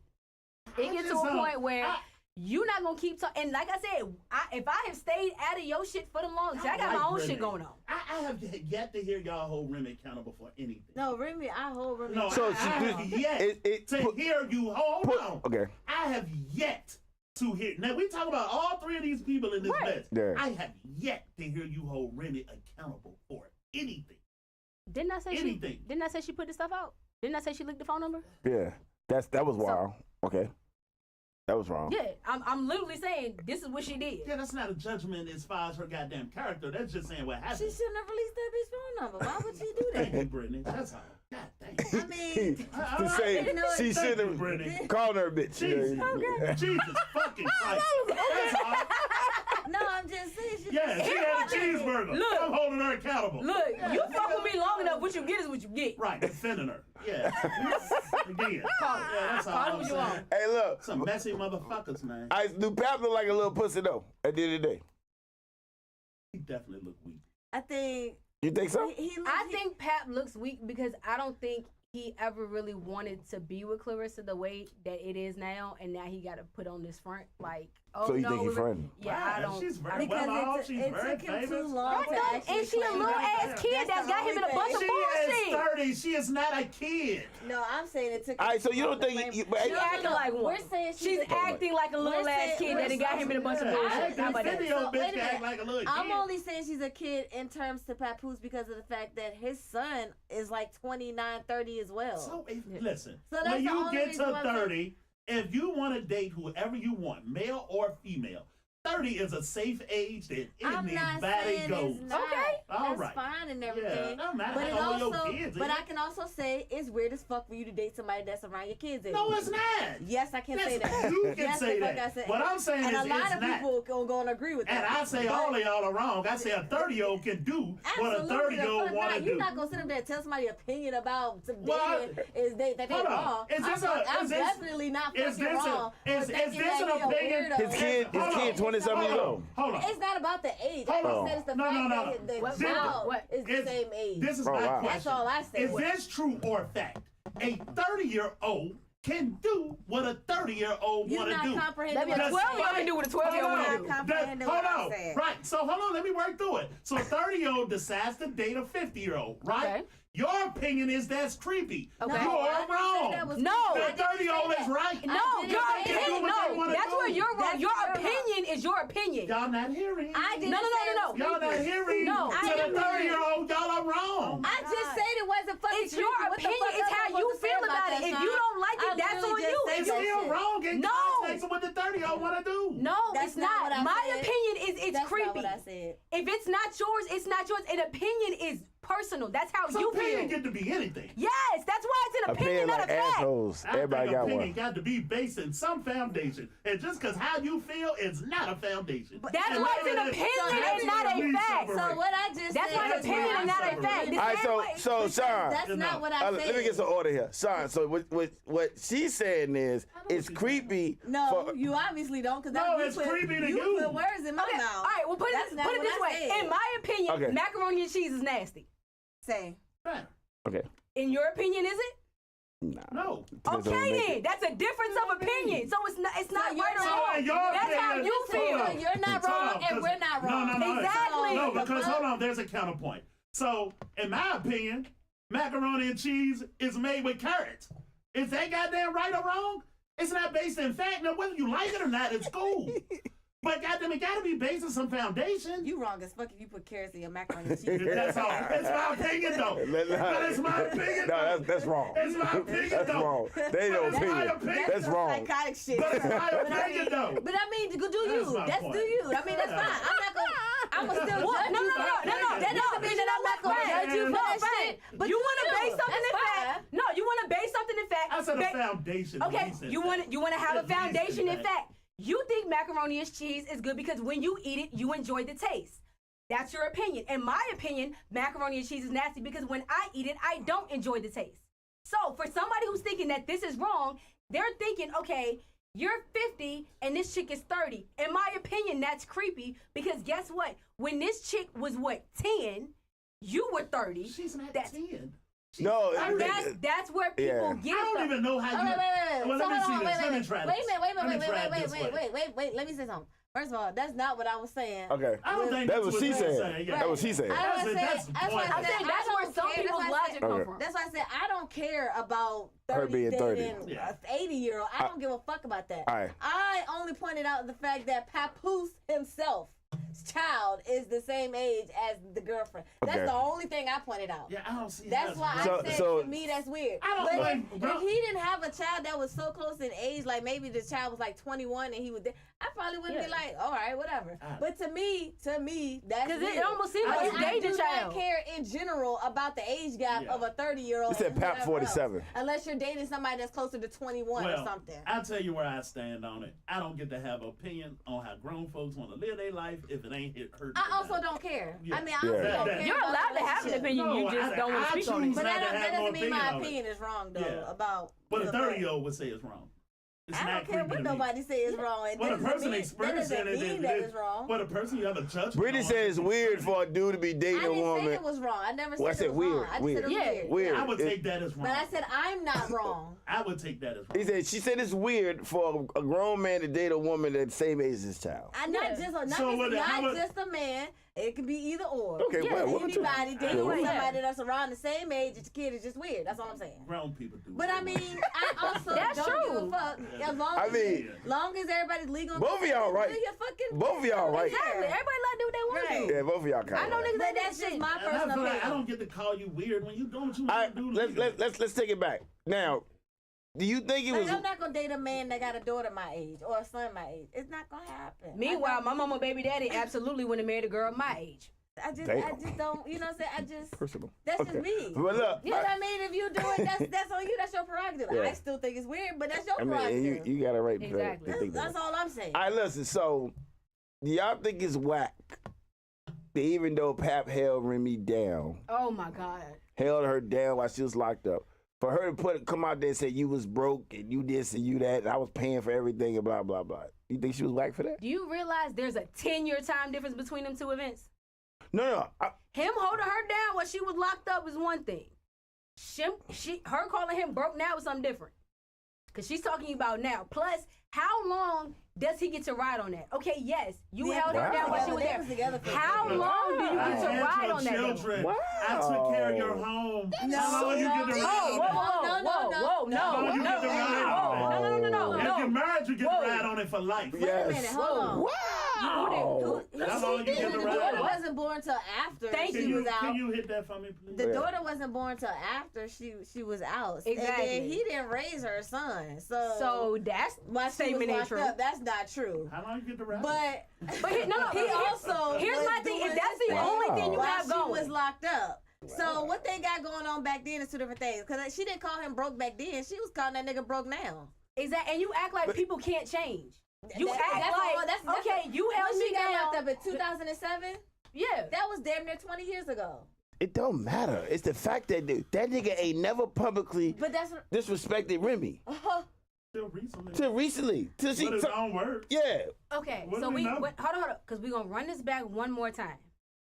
It I gets to just a don't- point where you not gonna keep talking. And like I said, if I have stayed out of your shit for the longest, I got my own shit going on. I have yet to hear y'all hold Remy accountable for anything. No, Remy, I hold Remy. No, So I have yet to hear you hold on. Okay. I have yet to hear. Now we talk about all three of these people in this Right. mess. Yeah. I have yet to hear you hold Remy accountable for anything. Didn't I say Anything. Didn't I say she put the stuff out? Didn't I say she leaked the phone number? Yeah. That was wild. Okay. That was wrong. Yeah, I'm literally saying this is what she did. Yeah, that's not a judgment as far as her goddamn character. That's just saying what She happened. shouldn't have released that bitch phone number. Why would she do Thank you, that? Brittany. That's all. God damn. I mean, To say didn't know it. she Thank should you, Brittany. have called her a bitch. Jesus. Yeah. Jesus fucking Christ. That's all. no, I'm just saying. She Yeah, she had a cheeseburger. Look. I'm holding her accountable. Look, you fuck with me long enough, what you get is what you get. Right, defending her. Yeah. Again. Yeah, that's all Call it I'm what you saying. want. Hey, look. Some messy motherfuckers, man. Do Pap look like a little pussy though? At the end of the day, He definitely look weak. I think you think so? I think Pap looks weak because I don't think he ever really wanted to be with Clarissa the way that it is now, and now he got to put on this front like, oh So you no, think he we're- friendly? Yeah, Right, I don't. she's very I don't- well off. because She's it very took him famous. too long to Right, actually and she a claim little her. ass kid that's got him in a bunch of She bullshit. is 30. She is not a kid. No, I'm saying it took. All right, so you don't think? She acting like one. We're saying She's acting like a little ass kid that got him in a bunch of bullshit. How about that? Bitch act like a little kid. I'm only saying she's a kid in terms to Papoose because of the fact that his son is like 29, 30 as well. So listen, So that's when the you only get reason to why I'm saying- 30, if you want to date whoever you want, male or female, 30 is a safe age that I'm not anybody saying goes. it's not. Okay. All That's right. fine and everything. Yeah, no, not but it all your also, kids, but is I it? can also say it's weird as fuck for you to date somebody that's around your kids' age. No, it's not. Yes, I can say that. You can Yes, say the fuck that. I said. What I'm saying and is a lot it's of not. people are going to agree with And that. I say all of y'all are wrong. I say a 30-year-old can do what a Absolutely, 30-year-old the fuck want not. to You're do. not gonna sit up there and tell somebody opinion about some Well, dating is they that they hold on. wrong. Is this I'm is this- definitely not is fucking this a- wrong. is for this thinking an that he a opinion? weirdo. His kid, Hold on. 20-something years old. Hold on. It's not about the age. Hold I on. just said it's the No, fact no, no, that no. the What? child What? is the same age. This is Oh, my wow. question. That's all I said. Is this true or fact? A 30-year-old can do what a 30-year-old You're want to not do. comprehending Maybe a what I'm 12-year-old saying. can do what a 12-year-old Hold want on. to do. Not comprehending what Hold I'm on. saying. Right. So hold on. Let me work through it. So a 30-year-old decides to date a 50-year-old, right? Okay. Your opinion is that's creepy. Okay. You're I didn't say wrong. that was No. creepy. The I didn't say 30-year-old that. is right. No, I your didn't say opinion. that. No, Wanna that's do. where you're wrong. That's Your where you're wrong. opinion is your opinion. Y'all not hearing. I didn't No. say it was Y'all not creepy. hearing. No. To I the didn't hear it. 30-year-old, y'all are wrong. I just said it wasn't fucking It's your creepy. What the opinion. fuck It's else how am I you supposed to say feel about that, it. If son? you don't like it, I that's literally on just you. said It's that still shit. wrong in No. context of what the 30-year-old want to do. No, That's it's not not. what I My said. opinion is it's That's creepy. not what I said. If it's not yours, it's not yours. An opinion is personal. That's how So you opinion feel. get to be anything. Yes, that's why it's an opinion, Opinion not like a fact. assholes. I Everybody think got opinion one. got to be based in some foundation. And just because how you feel is not a foundation. That's And why it's an that is- opinion that's and not where a we fact. separate. So what I just That's said why an is opinion wrong. and not a fact. The All right, same way- so Sean, That's not what I said. let me get some order here. Sean, so what she's saying is it's creepy. No, for, you obviously don't, because No, it's creepy to you. put words in my Okay, mouth. all right, well, put That's it not this what I way. said. In my opinion, Okay. macaroni and cheese is nasty. Say. Right. Okay. In your opinion, is it? Nah. No. Depends on who Okay, make then. it. That's a difference of opinion. So it's not you're right or not- wrong. So in your That's how opinion- you Hold feel. on. You're not Hold wrong, on, and 'cause- we're not wrong. No. Exactly. No, The because fuck? hold on, there's a counterpoint. So, in my opinion, macaroni and cheese is made with carrots. Is that goddamn right or wrong? It's not based in fact. Now, whether you like it or not, it's cool. But goddamn, it gotta be based on some foundation. You wrong as fuck if you put carrots in your macaroni and cheese. That's all. It's my opinion, though. But it's my opinion, No, though. that's wrong. It's my opinion, That's though. wrong. They But don't it's my opinion. opinion. That's some wrong. psychotic shit. But it's my But I opinion, mean- though. But I mean, go do That's you. my That's point. do you. I mean, that's Yeah. fine. I'm not gonna. I'm gonna still What? judge No, you. no, for no, that. no, no. That doesn't mean that I'm not gonna Fine. judge you for No, that fine. shit. But you want to base something That's in fact. fine. No, you want to base something in fact. I said a Ba- foundation. Okay, He said you that. want to have a At least foundation in that. fact. You think macaroni and cheese is good because when you eat it, you enjoy the taste. That's your opinion. In my opinion, macaroni and cheese is nasty because when I eat it, I don't enjoy the taste. So for somebody who's thinking that this is wrong, they're thinking, okay, you're 50 and this chick is 30. In my opinion, that's creepy because guess what? When this chick was 10, you were 30. She's not That's- 10. No, That's where people Yeah. get I it don't from. even know how you. Wait. Well, So let me hold see on, this. Let me try Wait this. a minute. Let me try it this way. Wait. Let me say something. First of all, that's not what I was saying. Okay. I don't think That's what she you're said. saying, yeah. That's what she said. I was That's saying, that's why pointless. I I'm said saying that's I where don't some care. people's That's why I logic said- come Okay. from. That's why I said I don't care about Her 30 being 30. dating Yeah. an 80-year-old. I don't give a fuck about that. All right. I only pointed out the fact that Papoose himself child is the same age as the girlfriend. That's Okay. the only thing I pointed out. Yeah, I don't see. That's why I So- said so- to me that's weird. I don't but blame- if he didn't have a child that was so close in age, like maybe the child was like 21 and he was there, I probably wouldn't be Yeah. like, all right, whatever. Ah. But to me, that's 'Cause it weird. almost seems like But you dating I a do child. not care in general about the age gap Yeah. of a 30-year-old. You said and Pap whoever 47. else, unless you're dating somebody that's closer to 21 or something. I'll tell you where I stand on it. I don't get to have an opinion on how grown folks want to live their life if it ain't hurting. I also don't care. Yeah. I mean, I Yeah. also don't That- care. You're about allowed to have an relationship. opinion. No, You just don't want I to speak on it. choose But not to that have no doesn't mean my opinion on it. opinion is wrong, though, Yeah. about... But a the 30-year-old would say it's wrong. It's I not don't care creepy what to me. nobody say is wrong. It When a doesn't person mean- experiencing that doesn't mean that it's wrong. But a person you have a judgment. Brittany on said it's is weird experiencing. for a dude to be I dating a didn't say woman. it was wrong. I never Well, I said said it was weird, wrong. I just weird. said it was Yeah. weird. Weird. I would It- take that as wrong. But I said I'm not wrong. I would take that as wrong. He said she said it's weird for a grown man to date a woman that's the same age as his child. I not Yeah. just not, So just, what- how not would- just a man. It can be either or. Okay, Yeah, well, Anybody dating Yeah, what- somebody that's around the same age as your kid is just weird. That's all I'm saying. Grown people do. But I mean, I also That's don't true. give a fuck. As long I as, mean, long as everybody's legal. both of y'all right. Do your fucking Both of y'all right. Exactly. Everybody like to do what they want to Right. do. Yeah, both of y'all kind I of know right. niggas But that that's just my And I personal feel like I opinion. don't get to call you weird when you doing what you All want right, to do. let's take it back. Now, do you think it was... Like, I'm not gonna date a man that got a daughter my age or a son my age. It's not gonna happen. Meanwhile, my mama, baby daddy absolutely wouldn't have married a girl my age. I just Damn. don't. You know what I'm saying? I just. Personal. That's Okay. just me. But look, You know what I mean? If you do it, that's on you. That's your prerogative. Yeah. I still think it's weird, but that's your I mean, prerogative. you got it right. Exactly. To think that. That's all I'm saying. All right, listen, so, do y'all think it's whack that even though Pap held Remy down, Oh my God. held her down while she was locked up, for her to come out there and say you was broke and you this and you that, and I was paying for everything and blah, blah, blah. You think she was whack for that? Do you realize there's a 10-year time difference between them two events? No. Him holding her down while she was locked up is one thing. Her calling him broke now is something different. Because she's talking about now. Plus, how long does he get to ride on that? Okay, yes, you held her down while she was They there. was together for How long do you I get to had ride your on that? though? children. Wow. I took care of your home. No, How long you get to no. ride Whoa, on whoa, it? whoa, whoa, no, How long no, you get to ride on it? no. If you're married, you get Whoa. to ride on it for life. Wait a minute, hold on. Wow. How long you get to The ride daughter on it? wasn't born till after Thank she you. was out. Can you hit that for me, please? The Yeah. daughter wasn't born till after she was out. Exactly. And then he didn't raise her son. So that's while she statement was ain't locked true. up, that's not true. How long you get to ride? But No, he also here's was my thing. doing If that's the Wow. only thing you while have she going, was locked up. So what they got going on back then is two different things. Because she didn't call him broke back then. She was calling that nigga broke now. is that, and you act like people can't change. You That- act that's like, all- that's- okay, you held When me she got down. locked up in 2007, Yeah. that was damn near 20 years ago. It don't matter. It's the fact that that nigga ain't never publicly But that's what. disrespected Remy. Still recently. Till recently. Till she, But his own words. yeah. Okay, What so do we know? hold on, because we're going to run this back one more time.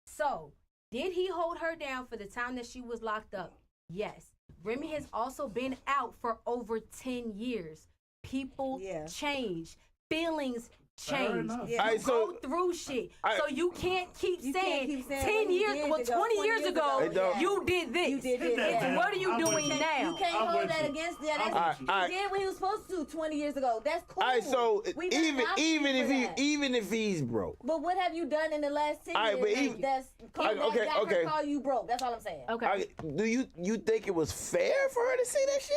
So, did he hold her down for the time that she was locked up? Yes. Remy has also been out for over 10 years. People Yeah. change. Feelings Fair change. enough. Yeah. You Alright, so- go through shit. Alright. So you can't keep You saying, can't keep saying 10 what he years, did well, ago, 20 years ago, It don't- you did this. You did Hit that this. down. What are you I'm with doing you. now? You can't I'm hold with that you. against. Yeah, I'm that's with you. he did what he was supposed to do 20 years ago. That's cool. All right, so We not knocking you for that. even if he's broke, But what have you done in the last 10 All right, but years even- that's Okay, got okay. her call you broke? That's all I'm saying. Okay. do you think it was fair for her to say that shit?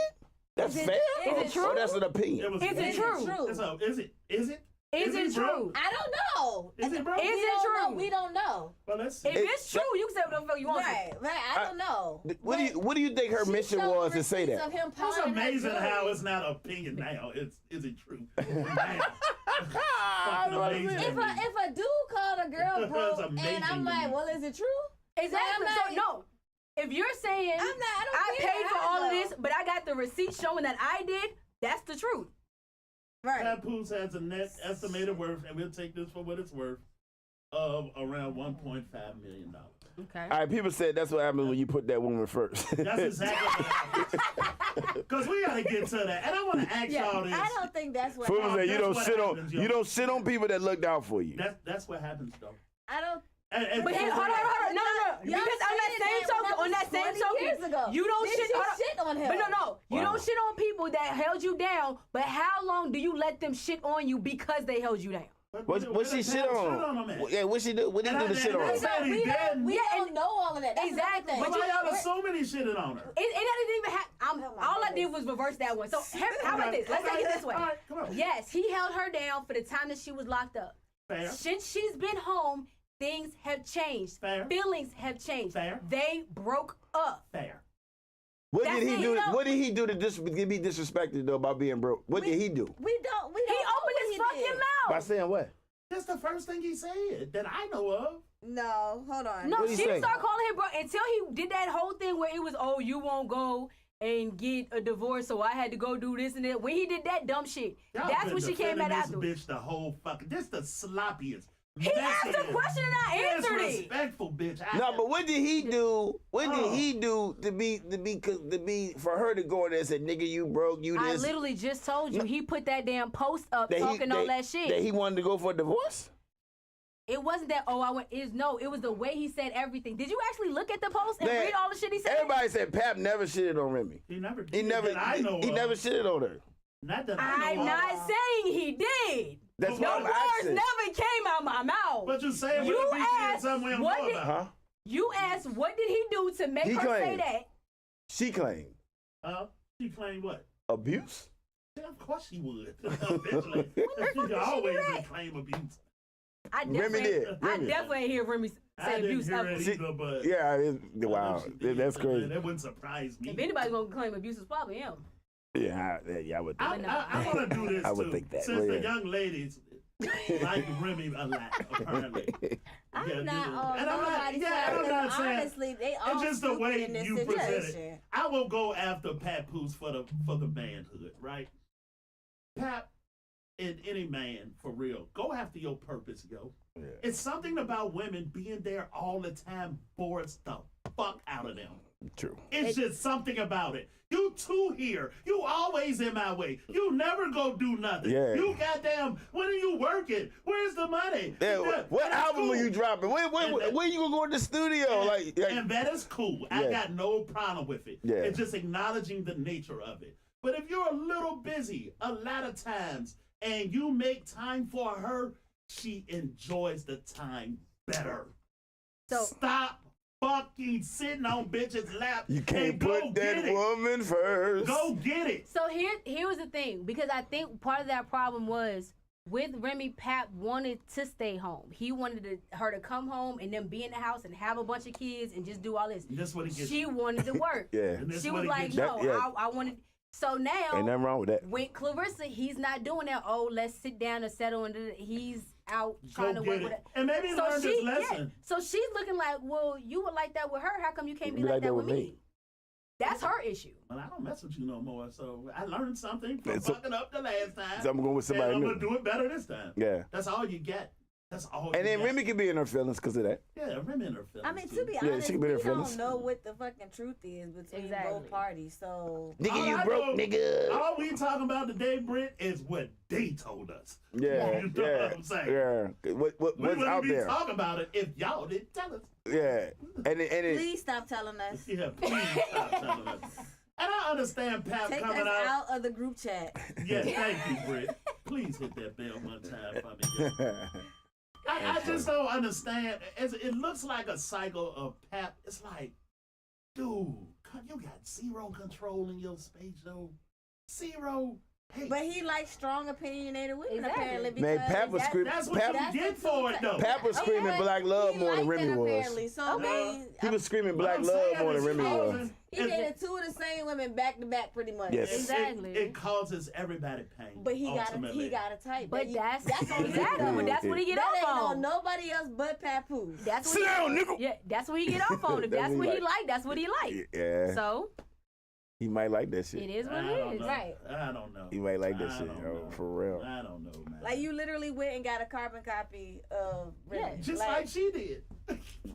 That's Is it- fair? is it true? Or that's an opinion? It was Is it weird. true? Is it? Is it? Is it broke? true? I don't know. Is it broke? Is We it don't true? know. We don't know. Well, let's see. If it's true, you can say whatever the fuck you want to. Right, I don't know. What do you think her She mission showed was to say receipts that? of him It's pawning her amazing jewelry. how it's not opinion now. Is it true? Man. Fucking amazing. If a dude called a girl That's broke amazing and I'm to like, me. well, is it true? Exactly. I'm So not- no, if you're saying I don't I care paid for how, all of though. this, but I got the receipt showing that I did, that's the truth. Right. Papoose has a net estimated worth, and we'll take this for what it's worth, of around $1.5 million. Okay. All right, people said that's what happens when you put that woman first. That's exactly what happens. Because we got to get to that. And I want to ask y'all this. I don't think that's what People say happened. you That's don't what sit happens, yo. you don't sit on people that looked out for you. That's what happens, though. I don't. And But here, hold on. No. Y'all Because on that said same that token, when on that was same 20 years token, ago. you don't Then shit she on. shit on him. But no. You Wow. don't shit on people that held you down. But how long do you let them shit on you because they held you down? What she shit on? Yeah, what she do? What did he do to shit on her? said he did. We Yeah, don't and- know all of that. That's Exactly, another but thing. you Y'all assuming he shitted on her. It didn't even happen. Oh my All I did goodness. was reverse that one. So how about this? Let's take it this way. All right, come on. Yes, he held her down for the time that she was locked up. Fair. Since she's been home, things have changed. Fair. Feelings have changed. Fair. They broke up. Fair. What That's did he it, do? you know- What did he do to be disrespected though about being broke? What did he do? We don't. He opened his fucking By mouth. saying what? That's the first thing he said that I know of. No, hold on. No, What'd she he say? didn't start calling him bro until he did that whole thing where it was, oh, you won't go and get a divorce, so I had to go do this and that. When he did that dumb shit, Y'all that's been when she came defending at this afterwards. bitch the whole fucking. This the sloppiest. He asked a question and I answered it. Disrespectful bitch. No, but what did he do? What did he do to be for her to go in there and say, "Nigga, you broke, you I this"? literally just told you, he put that damn post up that talking all that shit. That he wanted to go for a divorce. It wasn't that, it was the way he said everything. Did you actually look at the post and Man, read all the shit he said? Everybody said Pap never shitted on Remy. He never did. He never shitted on her. Not that I know I'm of. not saying he did. That's No what I'm words asking. never came out my mouth. But you saying You what if he did asked, something we don't what know did- about? Huh? You asked, what did he do to make He her say claimed. that? She claimed She claimed what? abuse. Yeah, of course she would. Eventually. She could always claim abuse. I Remy did. Remy. definitely hear Remy I say didn't abuse hear ever. it either, but Yeah, wow, she did, that's but crazy. That wouldn't surprise me. If anybody's gonna claim abuse, it's probably him. Yeah, I would think. I want to do this I would too. think that. Since Well, the yeah. young ladies like Remy a lot, apparently. I'm Yeah, not you do. on And I'm not- nobody's yeah, side, I'm 'cause not saying- honestly, they all It's just the stupid way in this you present situation. it. I will go after Papoose for the manhood, right? Pap, and any man, for real, go after your purpose, yo. Yeah. It's something about women being there all the time bores the fuck out of them. True. It's just something about it. You two here. You always in my way. You never go do nothing. Yeah. You goddamn, when are you working? Where's the money? Yeah, what That's album cool. are you dropping? When you gonna go to the studio? And that is cool. I Yeah. got no problem with it. Yeah. It's just acknowledging the nature of it. But if you're a little busy a lot of times and you make time for her, she enjoys the time better. So Stop fucking sitting on bitches' lap. you can't and go put get that it. woman first. Go get it. So here was the thing, because I think part of that problem was with Remy, Pap wanted to stay home. He wanted her to come home and then be in the house and have a bunch of kids and just do all this. And that's what he gets. She wanted to work. Yeah. And this She what was he like, gets. no, That- yeah. I wanted. So Ain't now, nothing wrong with that. with Clarissa, he's not doing that. Oh, let's sit down and settle. And he's out trying to Go work get with it. it. And maybe he learned his lesson. So she's looking like, well, you were like that with her. How come you can't be Be like that with me? That's her issue. Well, I don't mess with you no more. So I learned something from So- fucking up the last time. So I'm going with and somebody I'm new. gonna do it better this time. Yeah. That's all you get. That's all. And you then get. Remy can be in her feelings because of that. Yeah, Remy in her feelings. I mean, too. to be Yeah, honest, she can we be her don't feelings. know what the fucking truth is between Exactly. both parties. So Nigga, All you I broke, know- nigga. All we talking about today, Britt, is what they told us. Yeah, You know what I'm saying? yeah. We What's wouldn't out be there? talking about it if y'all didn't tell us. Yeah, and it, please stop telling us. Yeah, please stop telling us. And I understand Pap Take us coming out. out of the group chat. Yes, thank you, Britt. Please hit that bell one time for me. girl. I just don't understand. It looks like a cycle of Pap. It's like, dude, you got zero control in your space, though. Zero. Hey, But he likes strong, opinionated women Exactly. apparently. Man, Because Pap was screaming. that's what Pap, you get for it, though. Pap was screaming black love he more than liked Remy it was. apparently. So I mean, He was screaming What black I'm love saying more than is Remy was. causing- he dated two of the same women back to back, pretty much. Yes. Exactly. It causes everybody pain. But he got ultimately. a type. But That that's on him, exactly. though. But that's what he get That ain't off on on. nobody else but Papoose. That's what Sit down, nigga. Yeah, that's what he get off on. If That's that's what what he he like, that's what he like. Yeah, So he might like that shit. it is what I it don't is. know. Right. I don't know. He might like that I shit, don't yo, know. for real. I don't know, man. Like you literally went and got a carbon copy of Remy. Yeah. Just like she did.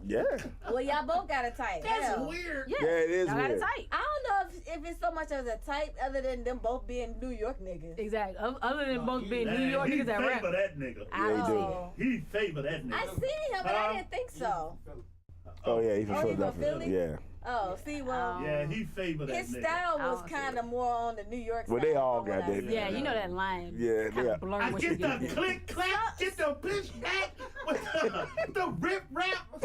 Yeah, Well, y'all both got a type. That's Hell. weird. Yeah, yeah, it is I got a weird. type. I don't know if it's so much as a type other than them both being New York niggas. Exactly. Other than both being Man, New York he niggas that rap. favor that nigga. I Yeah, he do. Oh. He favor that nigga. I seen him, but I didn't think so. Oh yeah, he from Oh, he from Philadelphia. Philly? Yeah. Oh, see, well, Yeah, he favor that his nigga. style was I don't see kind of more on the New York Well, side. they all from what got I that. seen. Yeah, you know that line. Yeah, Kind yeah. of blur I once you get get the there. click clap, get the bitch back with the rip rap.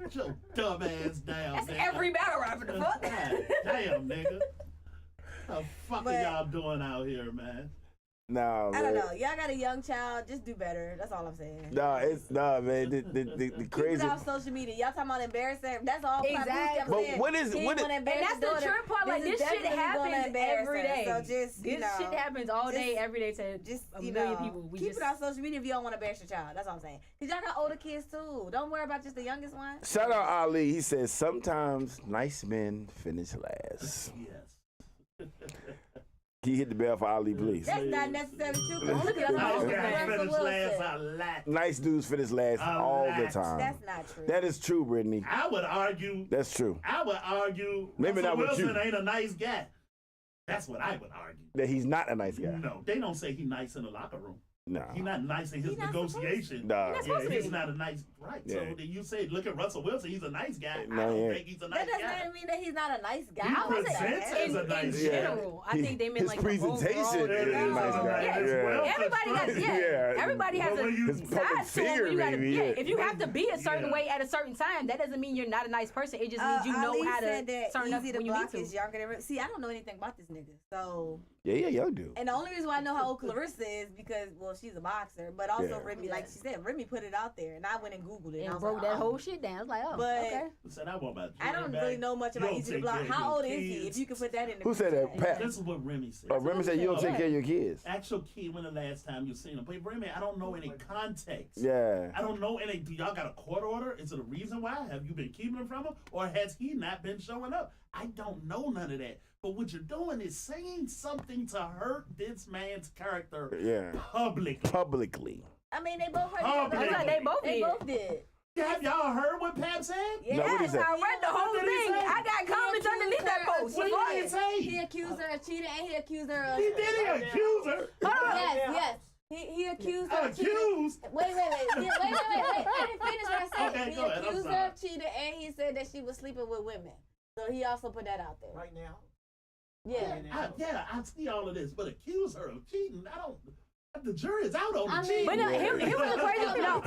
Get your dumb ass down. That's nigga. every battle rapper. The fuck. God damn, nigga. The fuck But- are y'all doing out here, man? Nah, man. I don't know. Y'all got a young child. Just do better. That's all I'm saying. Nah, man. The Keep crazy. it off social media. Y'all talking about embarrassing. That's all. Papoose kept Exactly. But saying. what is- He what is- wanna And embarrass that's the his daughter. trip part. Like is this shit definitely gonna happens embarrass every her. day. So just This shit happens all day, just- every day to Just a you million know, people. We keep just it on social media if you don't want to embarrass your child. That's all I'm saying. Cause y'all got older kids too. Don't worry about just the youngest one. Shout out Ali. He says sometimes nice men finish last. Yes. Can you hit the bell for Ali, please? That's not necessarily true. 'Cause Only look at because Nice Russell guys finish Wilson. last a lot. Nice dudes finish last A all the lot. time. That's not true. That is true, Brittany. I would argue. That's true. Maybe Russell not with Wilson you. ain't a nice guy. That's what I would argue. That he's not a nice guy. No, they don't say he nice in the locker room. Nah. He's not nice in his He not negotiation. Nah. He not Yeah, supposed to he's be. not a nice, right? Yeah. So then you say, look at Russell Wilson. He's a nice guy. No, I don't yeah. think he's a That nice doesn't guy. mean that he's not a nice guy. He I wasn't presents saying as that. a nice in guy. general, I think they meant his like presentation overall. Yeah, is a nice guy. yeah. Yeah. Well, Everybody got Yeah. Everybody has Well, when you- a His side public to it where figure, you gotta, maybe, yeah. if you have to be a certain Yeah. way at a certain time, that doesn't mean you're not a nice person. It just means you know Ali how to said that turn up Easy to when you need Block to. is younger than See, I don't know anything about this nigga. So, Yeah, y'all do. and the only reason why I know how old Clarissa is because, well, she's a boxer, but also Yeah. Remy, like she said, Remy put it out there, and I went and Googled it. And I And was broke like, that oh. whole shit down. I was like, oh, But- okay. Said I want about I don't really know much about Easy to Block. How old is he? If you could put that in the Who said that? group Pat? chat. This is what Remy said. Remy said you don't take care of your kids. Actual kid, when the last time you seen him? But Remy, I don't know any context. Yeah. I don't know any. Do y'all got a court order? Is it a reason why? Have you been keeping him from him, or has he not been showing up? I don't know none of that. But what you're doing is saying something to hurt this man's character Yeah. publicly. Publicly. I mean, they both heard Oh, each other. yeah, they both They did. both did. Have y'all heard what Pat said? Yeah. No, what he Yes, say? I read the whole What did he thing. say? I got comments underneath that post. What Fuck. did he say? He accused her of cheating, and he accused her of. He did accuse her. Yes. He accused her of cheating. Accused? Wait. I didn't finish what I said. Okay, He go ahead, I'm accused sorry. her of cheating, and he said that she was sleeping with women. So he also put that out there. Right now. Yeah. I see all of this, but accuse her of cheating. I don't. The jury is out on the I mean, cheating. But no, here was the crazy thing. I'm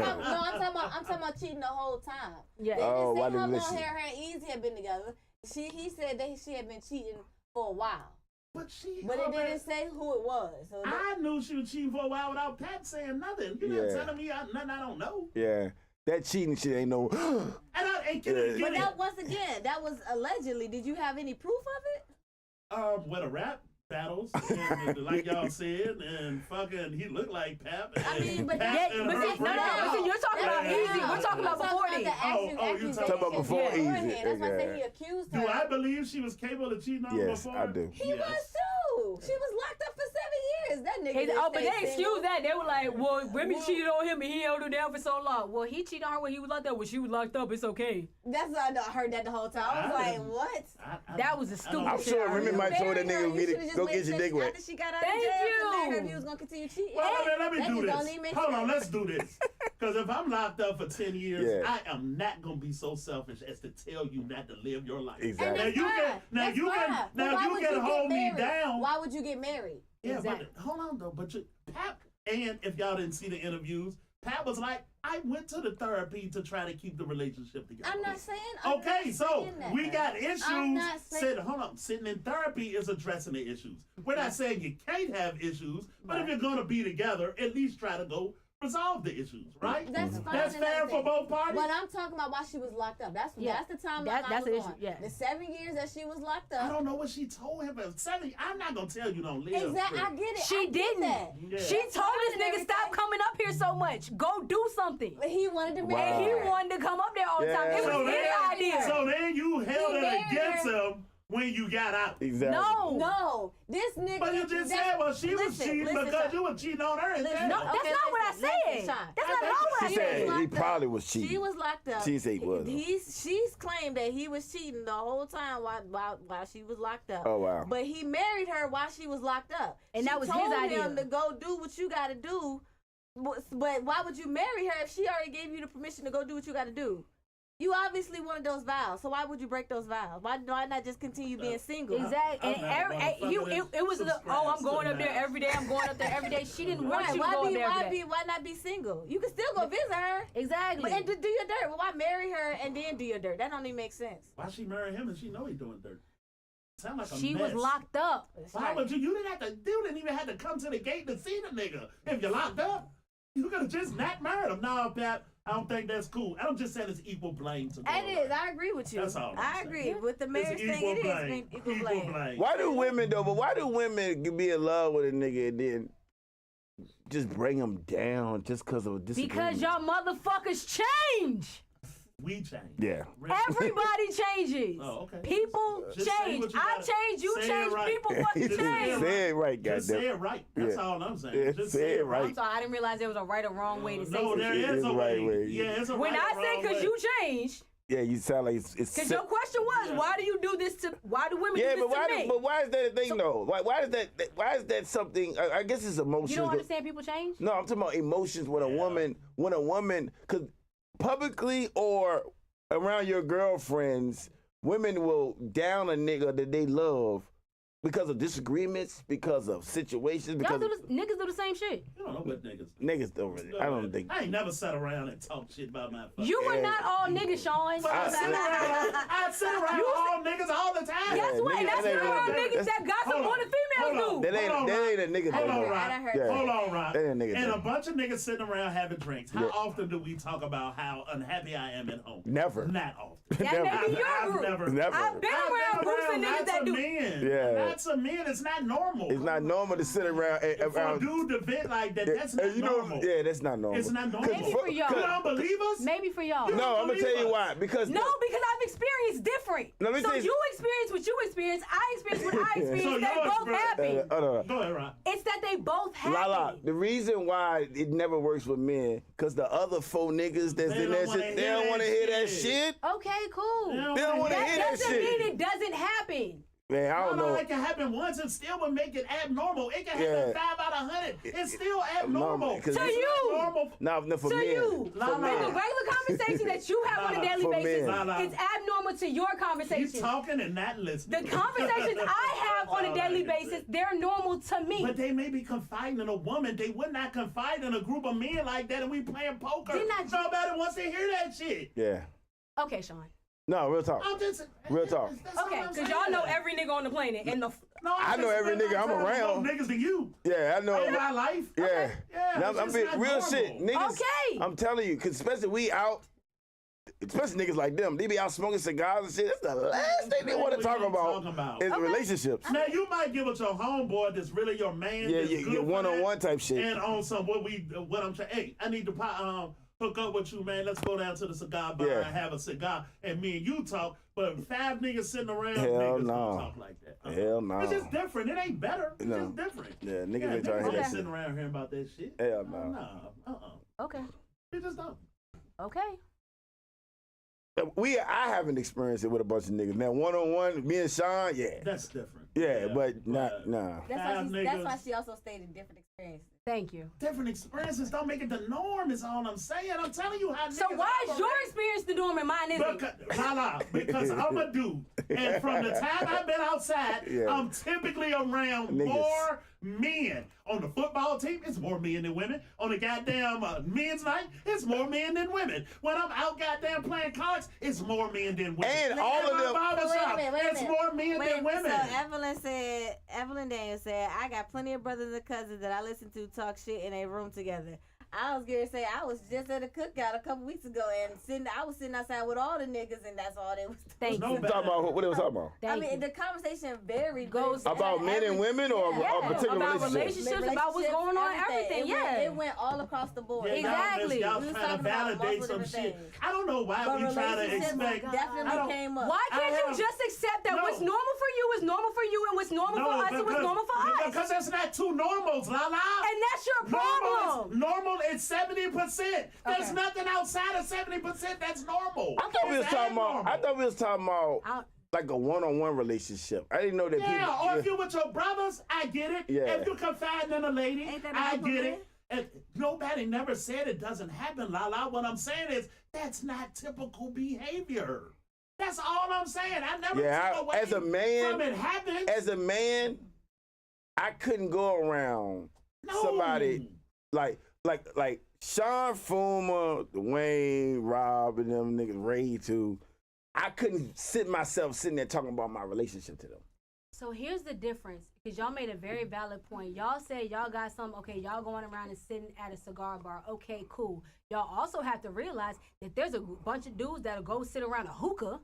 talking about cheating the whole time. Yeah. They Oh, didn't why say how didn't long listen? her and Easy had been together. He said that she had been cheating for a while, But she. but it didn't say who it was. So I knew she was cheating for a while without Pat saying nothing. You're not Yeah. telling me nothing I don't know. Yeah. That cheating shit ain't no. And get Yeah. it. but that once again, that was allegedly. Did you have any proof of it? With a rap battles, and, like y'all said, and fucking he looked like Pap. I mean, but Pat Yeah, and but her see, no, breakup. but see, you're talking about That's Easy. now. We're talking about before the these. you talking about before accusations Easy. beforehand. That's why I said Yeah. he accused Do her. I believe she was capable of cheating on him Yes, before? I do. He was too. She was locked up for 7 years. That nigga. Hey, didn't oh, but stay they single. excused that. They were like, well, Remy cheated on him and he held her down for so long. Well, he cheated on her when he was locked up. When she was locked up, it's okay. That's why I heard that the whole time. I was I like, didn't- what? That was a stupid I'm shit. sure Remy might told that Married her, nigga you get should've it, just go waited get your till dick wet. After she got out Thank of jail to you. marry her if he was gonna continue cheating. Well, Hey, let me that do just this. don't even make Hold on, sense. let's do this. Because if I'm locked up for 10 years, Yeah. I am not gonna be so selfish as to tell you not to live your life. Exactly. And Now that's you fine. can, now That's you fine. can, But now why you would can get hold me married? down. Why would you get married? Yeah, Exactly. but hold on though. But Pap, and if y'all didn't see the interviews, Pat was like, I went to the therapy to try to keep the relationship together. I'm not saying. I'm Okay, not so saying that. we got issues. I'm not saying. Hold on, sitting in therapy is addressing the issues. We're not saying you can't have issues, but if you're gonna be together, at least try to go resolve the issues, right? That's fine. That's and fair everything. for both parties. But I'm talking about why she was locked up. That's Yeah. the time That's I was the issue, on. yeah. The 7 years that she was locked I up. don't know what she told him. But I'm not gonna tell you don't live. Exactly. I get it. She I get didn't. That. Yeah. She told this fine and nigga stop everything. coming up here so much. Go do something. But he wanted to Wow. marry And he her. wanted to come up there all the time. It Yeah. was his idea. So then you held He it married against her. him when you got out. Exactly. No, this nigga. But you just that's- said, well, she was listen, cheating listen, because Sean. you were cheating on her. Listen, No, that's okay, not what I listen, said. Sean. That's not at all what I She said. said he locked up. probably was cheating. She was locked up. She said he was. She's claimed that he was cheating the whole time while she was locked up. Oh, wow. But he married her while she was locked up. And She that was his told idea. him to go do what you got to do. But why would you marry her if she already gave you the permission to go do what you got to do? You obviously wanted those vows, so why would you break those vows? Why not just continue being single? Exactly. I'm And not a motherfucker it was the, that oh, I'm going subscribes up there to that. every day. I'm going up there every day. She didn't want Right? you to go up there every day. Why not be single? You can still go visit her. Exactly. But and do your dirt. Well, why marry her and then do your dirt? That don't even make sense. Why she marry him and she know he doing dirt? Sound like a She mess. was locked up. Why would you? You didn't have to. You didn't even have to come to the gate to see the nigga. If you're locked up, you could have just not married him. No, Pat, I don't think that's cool. I'm just saying it's equal blame to go It is. away. I agree with you. That's all I'm I saying. agree with the It's marriage thing. equal It blame. is equal blame. Why do women though? But why do women be in love with a nigga and then just bring him down just because of disagreement? Because y'all motherfuckers change. We change. Yeah. Everybody changes. Oh, okay. People Just say change. what you I gotta- change. You say it change. right. People He fucking just change. said it right, Just say goddamn. it right. That's Yeah. all I'm saying. Yeah, Just say it right. I'm sorry. I didn't realize there was a right or wrong way to say No, something. there It is is a the right way. way. Yeah, it's a When right I or say wrong because way. you changed, Yeah, you sound like it's Because your question was, why do you do this to? Why do women yeah, do this but to me? but why is that a thing though? Why is that? Why is that something? I guess it's emotions. You don't understand people change? No, I'm talking about emotions when a woman, because publicly or around your girlfriends, women will down a nigga that they love because of disagreements, because of situations, because Niggas do the same shit. You don't know what niggas do. niggas don't really. I don't think. I ain't never sat around and talked shit about my fucking. You were not all niggas, Sean. I sit around all niggas all the time. Guess what? niggas- That's that not all ain't- niggas that gossip more than females do. That ain't a nigga Hold thing. on, though. Rod. I done heard Yeah. Hold on, Rod. That ain't a nigga And a thing. bunch of niggas sitting around having drinks. How Yeah. often do we talk about how unhappy I am at home? Never. Not often. That may be your I've group. never. Never. I've been around groups of niggas that do. Men. Yeah. Lots of men. It's not normal. It's not normal to sit around For a dude to vent like that, that's not you know, normal. yeah, that's not normal. It's not normal. Maybe for y'all. You don't believe us? Maybe for y'all. You- No, I'm gonna tell you why. Because No, because I've experienced different. No, let me So tell you- you experience what you experience. I experience what I experience. So They your both experience- happy. hold on. Go ahead, Rod. It's that they both happy. La, the reason why it never works with men, because the other four niggas that's They in don't that wanna shit, they hear don't that want to hear that shit. shit. Okay, cool. They They don't want to That hear that doesn't shit. mean it doesn't happen. Man, I don't know. It can happen once and still would make it abnormal. It can Yeah. happen 5 out of 100. It's still abnormal. 'cause It's To not you. normal. No, for To men. you, La, For la. in the men. regular conversation that you have on a daily For basis, men. La, la. it's abnormal to your He's conversation. talking and not The listening. conversations I have on a all daily I can basis, say. they're normal to me. But they may be confiding in a woman. They would not confide in a group of men like that, and we playing poker. Didn't I- Nobody wants to hear that shit. Yeah. Okay, Sean. No, real talk. I'm just Real talk. that's all Okay, I'm because saying. y'all know every nigga on the planet. And the No, I know every nigga I'm around. More niggas than you. Yeah, I know. In my life. Yeah. Yeah, Now, it's I'm just being not real normal. shit. Niggas, Okay. I'm telling you, because especially we out, especially niggas like them, they be out smoking cigars and shit. That's the last thing they want to What talk you about talking about? is relationships. Now you might give it your homeboy that's really your man. Yeah, that's yeah, good yeah, for one-on-one that, type shit. And on some what I'm saying. Hey, I need to hook up with you, man. Let's go down to the cigar bar Yeah. and have a cigar, and me and you talk. But 5 niggas sitting around, Hell niggas no. don't talk like that. Hell no. It's just different. It ain't better. It's No. just different. Yeah, niggas ain't trying to hear that sitting shit. around hearing about that shit. Hell no. No. Okay. We just don't. Okay. I haven't experienced it with a bunch of niggas. Now, one-on-one, me and Sean, yeah. That's different. Yeah, but not, nah. That's why niggas. she also stated different experiences. Thank you. Different experiences don't make it the norm. Is all I'm saying. I'm telling you how. So niggas why is your operate. experience the norm and mine isn't? Because I'm a dude, and from the time I've been outside, Yeah. I'm typically around Niggas. more men. On the football team, it's more men than women. On the goddamn men's night, it's more men than women. When I'm out goddamn playing cards, it's more men than women. And all of In my them- barbershop, Wait a minute. it's more men than women. So Evelyn Daniels said, I got plenty of brothers and cousins that I listen to talk shit in a room together. I was going to say, I was just at a cookout a couple weeks ago, and I was sitting outside with all the niggas, and that's all they was Thank No you. You talking about, what they was talking about? Thank I mean, you. the conversation varied. Goes but About men and women or Yeah, a particular about relationship? relationships, about what's going on, everything. Yeah. It went all across the board. Yeah, Exactly. Y'all We was trying to talking about validate multiple some different shit. things. I don't know why But we try to relationships expect. I definitely don't- came up. Why can't I you have- just accept that No. what's normal for you is normal for you, and what's normal for us is what's normal for us? Because that's not two normals, la la. And that's your problem. Normal is 70%. There's Okay. nothing outside of 70% that's normal. I thought we was It's talking about, abnormal. I thought we was talking about I- like a one-on-one relationship. I didn't know that Yeah, people. or if you're with your brothers, I get it. Yeah. If you're confiding in a lady, Ain't that I normal, get man? it. And nobody never said it doesn't happen, la la. What I'm saying is that's not typical behavior. That's all I'm saying. I never Yeah, took away as a man- from it happening. As a man, I couldn't go around No. somebody like Sean Fuma, Dwayne, Rob, and them niggas, Ray too. I couldn't sit myself sitting there talking about my relationship to them. So here's the difference, because y'all made a very valid point. Y'all said y'all got some, okay, y'all going around and sitting at a cigar bar. Okay, cool. Y'all also have to realize that there's a bunch of dudes that'll go sit around a hookah.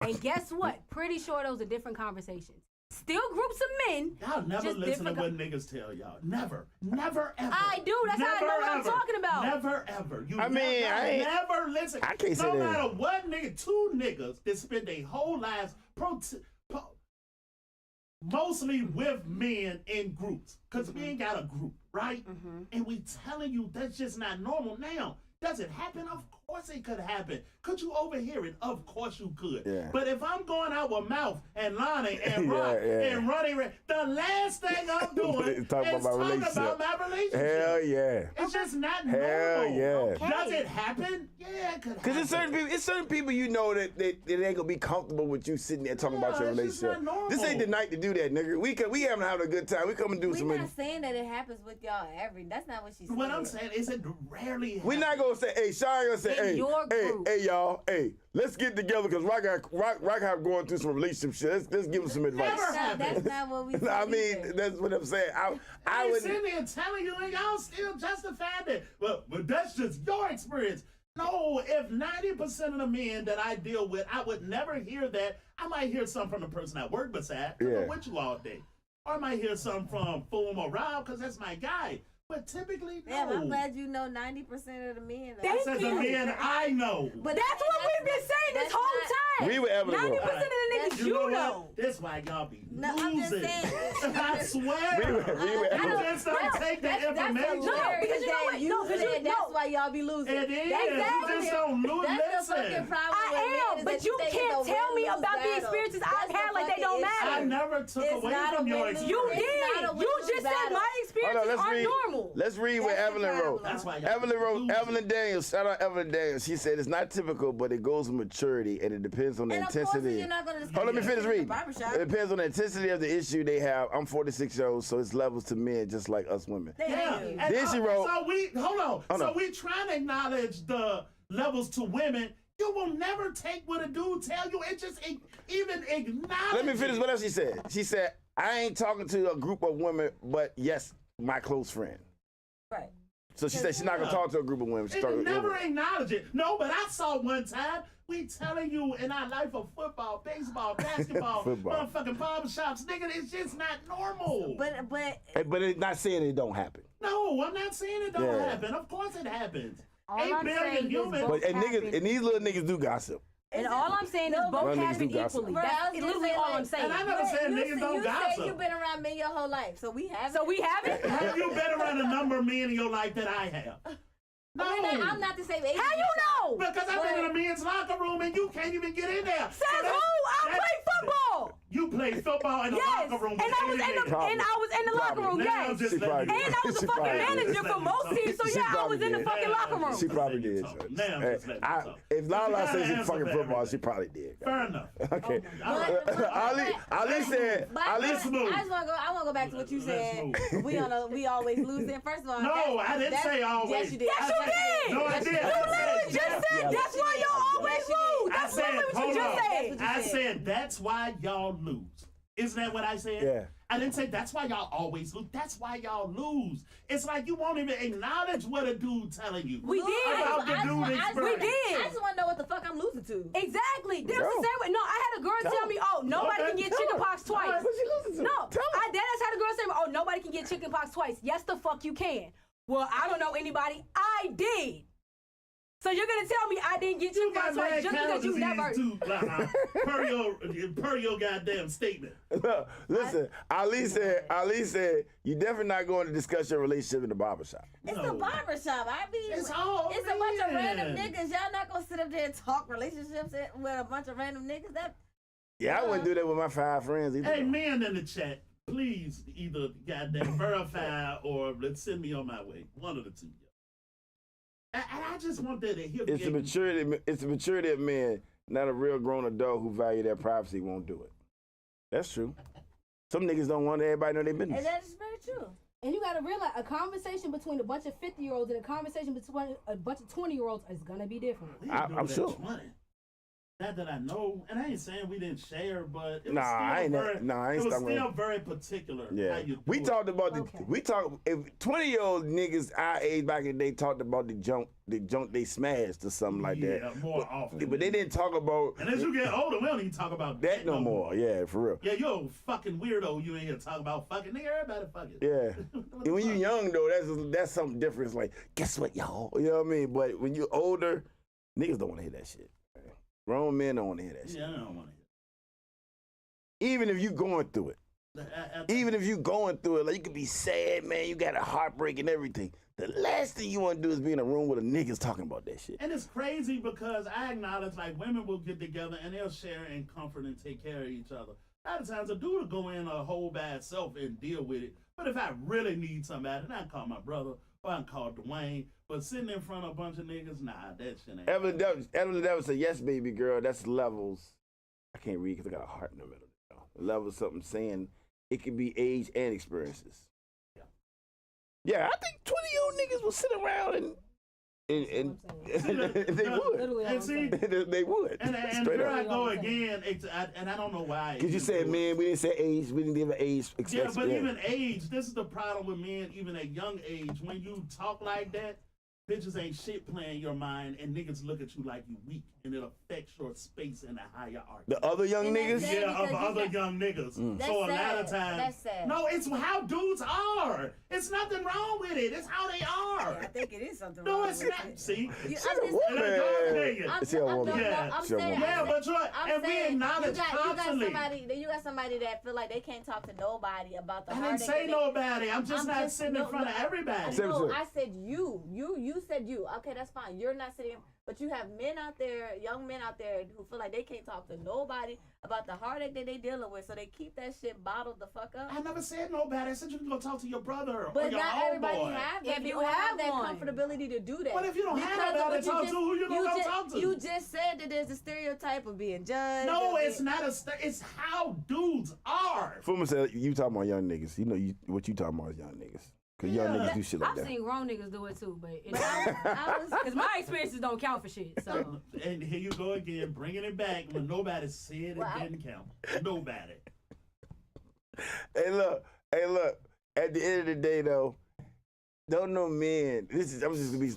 And guess what? Pretty sure those are different conversations. Still groups of men. Y'all never just listen to different what niggas tell y'all. Never. Never, ever. I do. That's how I know what I'm talking about. Never, ever. You I mean, never, I ain't- never listen. I can't say no that. matter what nigga, two niggas that spend their whole lives mostly with men in groups. Because we ain't got a group, right? And we telling you that's just not normal. Now, does it happen? Of course it could happen. Could you overhear it? Of course you could. Yeah. But if I'm going out with Mouth and Lonnie and Rock and running, the last thing I'm doing is Talk about my relationship. about my relationship. Hell yeah. It's just not Hell normal. yeah. Okay. Does it happen? Yeah, it could happen. Because it's certain people you know that they ain't gonna be comfortable with you sitting there talking about your it's just relationship. not normal. This ain't the night to do that, nigga. We having a good time. We come and do We're some. not saying that it happens with y'all every. That's not what she said. What I'm saying is it rarely happens. We're not gonna say, hey, Sean gonna say, In hey, your group. hey, y'all, hey, let's get together because Rock have going through some relationship shit. Let's give him some advice. That's not what we said. I mean, either. that's what I'm saying. I I would. sitting there telling you, and y'all still justifying it. But that's just your experience. No, if 90% of the men that I deal with, I would never hear that. I might hear something from the person I work beside, because I'm with you all day. Or I might hear something from Foom or Rob, because that's my guy. But typically, no. Damn, I'm glad you know 90% of the men. I said the men I know. But That's what we've been saying this that's whole time. We were Evelyn 90% Road. of the niggas You you know know. what? That's why y'all be No, I'm just losing. saying. I swear. We were You Evelyn. just don't take the That's information. hilarious because you know that what? you No, 'cause you- said that's no. why y'all be losing. It is. Exactly. You just don't lose. That's the fucking Listen. problem with men I am, is but that you think can't it's a tell me win-lose about the battle. experiences That's I've the had like they fucking don't issue. matter. I never took It's away not a from your win-lose You experience. It's not did. a You win-lose just said battle. my experiences are normal. Let's read what That's the Evelyn wrote. problem. That's why y'all Evelyn wrote, losing. Evelyn Daniels, shout out Evelyn Daniels. She said it's not typical, but it goes with maturity and it depends on the And of course, intensity. you're not gonna discuss Oh, let me this finish in the reading. barbershop. It depends on the intensity of the issue they have. I'm 46 years old, so it's levels to men just like us women. They Yeah. hate you. And, Then she wrote- So we hold on. Hold So on. we trying to acknowledge the levels to women. You will never take what a dude tell you. It just even acknowledge. Let me finish it. what else she said. She said, I ain't talking to a group of women, but yes, my close friend. Right. So she said she's not gonna talk to a group of women. She's It talking to never women. acknowledge it. No, but I saw one time. We telling you in our life of football, baseball, basketball, Football. motherfucking barbershops, nigga, it's just not normal. But it's not saying it don't happen. No, I'm not saying it don't Yeah. happen. Of course it happens. All 8 I'm billion saying is humans. both- But and happen. niggas and these little niggas do gossip. And all I'm saying is both Y'all niggas happen do gossip. equally. Bro, I That's was just literally saying, all like, I'm saying. and I never said niggas don't you gossip. said you've been around men your whole life, so we have. So we haven't? Have you been around a number of men in your life that I have? No. I'm not the same age. How you know? Because I've been in a men's locker room and you can't even get in there. Says So who? I that's- play football. You play football in the Yes. locker room. And I was in the Probably. locker room, Probably. yes. Just She let probably me- And I was the She fucking probably manager did. for most teams, so She yeah, I probably was in the did. fucking locker room. She probably did. Now just let me talk. If Lala You gotta says she answer fucking for football, everything. she probably did. Fair enough. Okay. All right. Ali said. But Ali I Let's move. just want to go. I want to go back to what you said. Let's We always losing. First of all, No, I didn't say always. Yes, you did. Yes, you did. No, I did. You literally just said that's why y'all always Yes, you lose. did. I That's said, literally what you hold just on. said. That's I said. said that's why y'all lose. Isn't that what I said? Yeah. I didn't say that's why y'all always lose. That's why y'all lose. It's like you won't even acknowledge what a dude telling you. We did. About the dude We experience. did. I just want to know what the fuck I'm losing to. Exactly. That's Go. the same way. No, I had a girl tell me, oh, nobody can get chickenpox twice. What she listen to? No, Tell her. I deadass had a girl say, oh, nobody can get chickenpox twice. Yes, the fuck you can. Well, I don't know anybody. I did. So you're gonna tell me I didn't get You chickenpox got twice mad just cow because you disease never. too, per your goddamn statement. Listen, Ali said, you definitely not going to discuss your relationship in the barbershop. It's No. a barbershop. I mean, It's all it's a bunch of random men. niggas. Y'all not gonna sit up there and talk relationships with a bunch of random niggas. That Yeah, I wouldn't do that with my 5 friends either. Hey, men in the chat, please either goddamn verify or let's send me on my way. One of the two. I just want that to hear. It's the maturity. It's the maturity of men, not a real grown adult who value their privacy won't do it. That's true. Some niggas don't want everybody to know their business. and that is very true. And you gotta realize a conversation between a bunch of 50-year-olds and a conversation between a bunch of 20-year-olds is gonna be different. I'm sure. 20. Not that I know, and I ain't saying we didn't share, but it was Nah, still I ain't very, that- nah, I ain't it was stuck with still it. very particular. How Yeah, you do we it. talked about Okay. if 20-year-old niggas our age back in the day talked about the junk they smashed or something like Yeah, that. more often. But they didn't talk about And as you get older, we don't even talk about that no more. Yeah, for real. Yeah, you're a fucking weirdo. You ain't here to talk about fucking nigga. Everybody fucking. Yeah. What the And when you fuck? young though, that's something different. It's like, guess what, y'all? You know what I mean? But when you're older, niggas don't want to hear that shit. Grown men don't want to hear that shit. Yeah, I don't want to hear. Even if you going through it. Even if you going through it, like you could be sad, man, you got a heartbreak and everything. The last thing you want to do is be in a room with a niggas talking about that shit. And it's crazy because I acknowledge like women will get together and they'll share and comfort and take care of each other. A lot of times a dude will go in a whole by itself and deal with it. But if I really need somebody, then I call my brother or I can call Dwayne. But sitting in front of a bunch of niggas, nah, that shit ain't. Evelyn Devil said, yes, baby girl, that's levels. I can't read because I got a heart in the middle. Levels something saying it could be age and experiences. Yeah, I think 20-year-old niggas will sit around and they would. Literally, And see, They would. and Straight here up. I go again, and I don't know why. Because you said, man, we didn't say age. We didn't give an age. Yeah, but even age, this is the problem with men, even at young age. When you talk like that, bitches ain't shit playing your mind, and niggas look at you like you weak, and it affects your space in the hierarchy. The other young And niggas? that's Yeah, because of you other got- young niggas. That's So a lot sad. of times, That's sad. no, it's how dudes are. It's nothing wrong with it. It's how they are. I think it is something No, wrong it's with not. it. See, You- I'm She's just- a woman. And I don't tell you. Is she a woman? Yeah. I'm She a saying, woman. Yeah, but you're, I'm and we saying, acknowledge constantly. you got somebody that feel like they can't talk to nobody about the I didn't heartache say that they- nobody. I'm just not sitting in no, front of everybody. Same No, shit. I said you. You said you. Okay, that's fine. You're not sitting, but you have men out there, young men out there who feel like they can't talk to nobody about the heartache that they dealing with, so they keep that shit bottled the fuck up. I never said nobody. I said you can go talk to your brother or But your not own everybody boy. have that. If you don't have that one. comfortability to do that. What if you don't have Because of nobody what to talk to? Who you gonna go talk to? You just said that there's a stereotype of being judged. No, of it's being- not it's how dudes are. Fuma said, you talking about young niggas. You know what you talking about is young niggas. Because young Yeah. niggas do shit like I've that. seen grown niggas do it too, but I was, because my experiences don't count for shit. So And here you go again, bringing it back when nobody said it Well, didn't count. Nobody. Hey, look. At the end of the day, though, don't no men.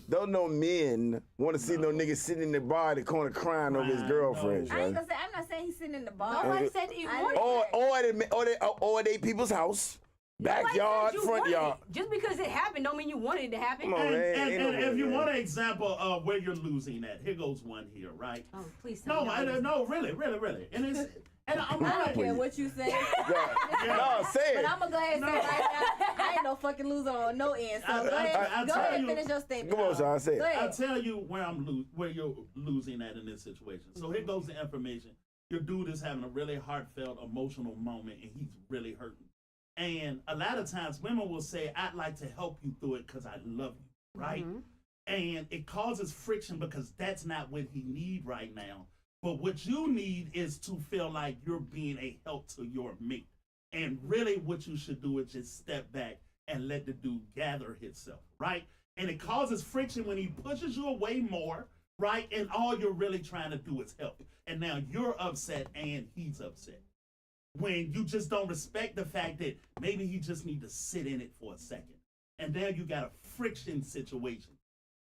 Don't no men want to see no nigga sitting in the bar at the corner crying over his Right, girlfriend, no. I ain't right? gonna say. I'm not saying he's sitting in the bar. nobody said that you I wanted didn't- it. Or they people's house, Nobody backyard, said you front wanted yard. it. Just because it happened don't mean you wanted it to happen. Come on, And, man. and, Ain't no and way, if you man. want an example of where you're losing at, here goes one here, right? Oh, please tell No, me. no, really. And it's and I'm I don't right. care what you say. No, say But it. I'm gonna go ahead and say right now, I ain't no fucking loser on no end. So go ahead, I go tell ahead, you- finish your statement. Come on, Sean, say Go it. ahead. I'll tell you where you're losing at in this situation. So here goes the information. Your dude is having a really heartfelt, emotional moment, and he's really hurting. And a lot of times, women will say, "I'd like to help you through it because I love you," right? And it causes friction because that's not what he need right now. But what you need is to feel like you're being a help to your mate. And really, what you should do is just step back and let the dude gather himself, right? And it causes friction when he pushes you away more, right? And all you're really trying to do is help. And now you're upset and he's upset. When you just don't respect the fact that maybe he just need to sit in it for a second. And there you got a friction situation.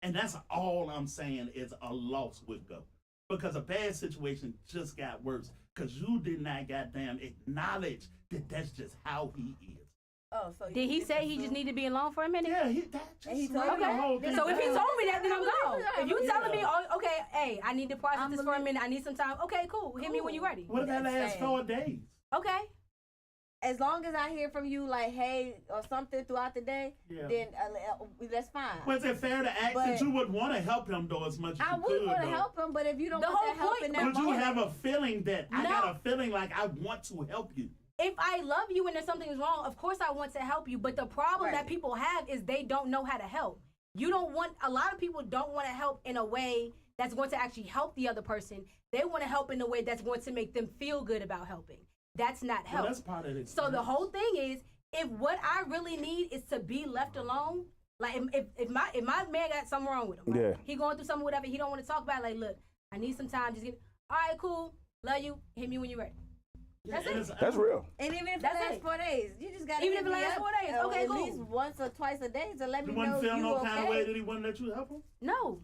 And that's all I'm saying is a loss would go. Because a bad situation just got worse. Because you did not goddamn acknowledge that that's just how he is. Oh, so Did he say he just needed to be alone for a minute? Yeah, that And he just told ruined you the that? whole thing. So if he told me that, then I'm gone. If you Yeah. telling me, oh, okay, hey, I need to process I'm this for a minute. I need some time. Okay, cool. Hit me when you're ready. What if that That's lasts sad. 4 days? Okay. as long as I hear from you like hey or something throughout the day, Yeah. then that's fine. Was it fair to ask But- that you would want to help him though as much as I you would could? want to though? help him, but if you don't The want whole that help point- in that Would you moment, have a feeling that I No. got a feeling like I want to help you? If I love you and there's something is wrong, of course I want to help you. But the problem Right. that people have is they don't know how to help. You don't want, a lot of people don't want to help in a way that's going to actually help the other person. They want to help in a way that's going to make them feel good about helping. That's not Well, help. that's part of it. So the whole thing is, if what I really need is to be left alone, like if my man got something wrong with him, right? Yeah. He going through something, whatever, he don't want to talk about it, like, look, I need some time, just give, all right, cool, love you, hit me when you're ready. That's it. That's real. and even if it That's lasts it. 4 days, you just gotta Even hit if it me lasts up, 4 days, okay, at cool. least once or twice a day to let me You know wouldn't feel you no okay. kind of way that he wouldn't let you help him? No.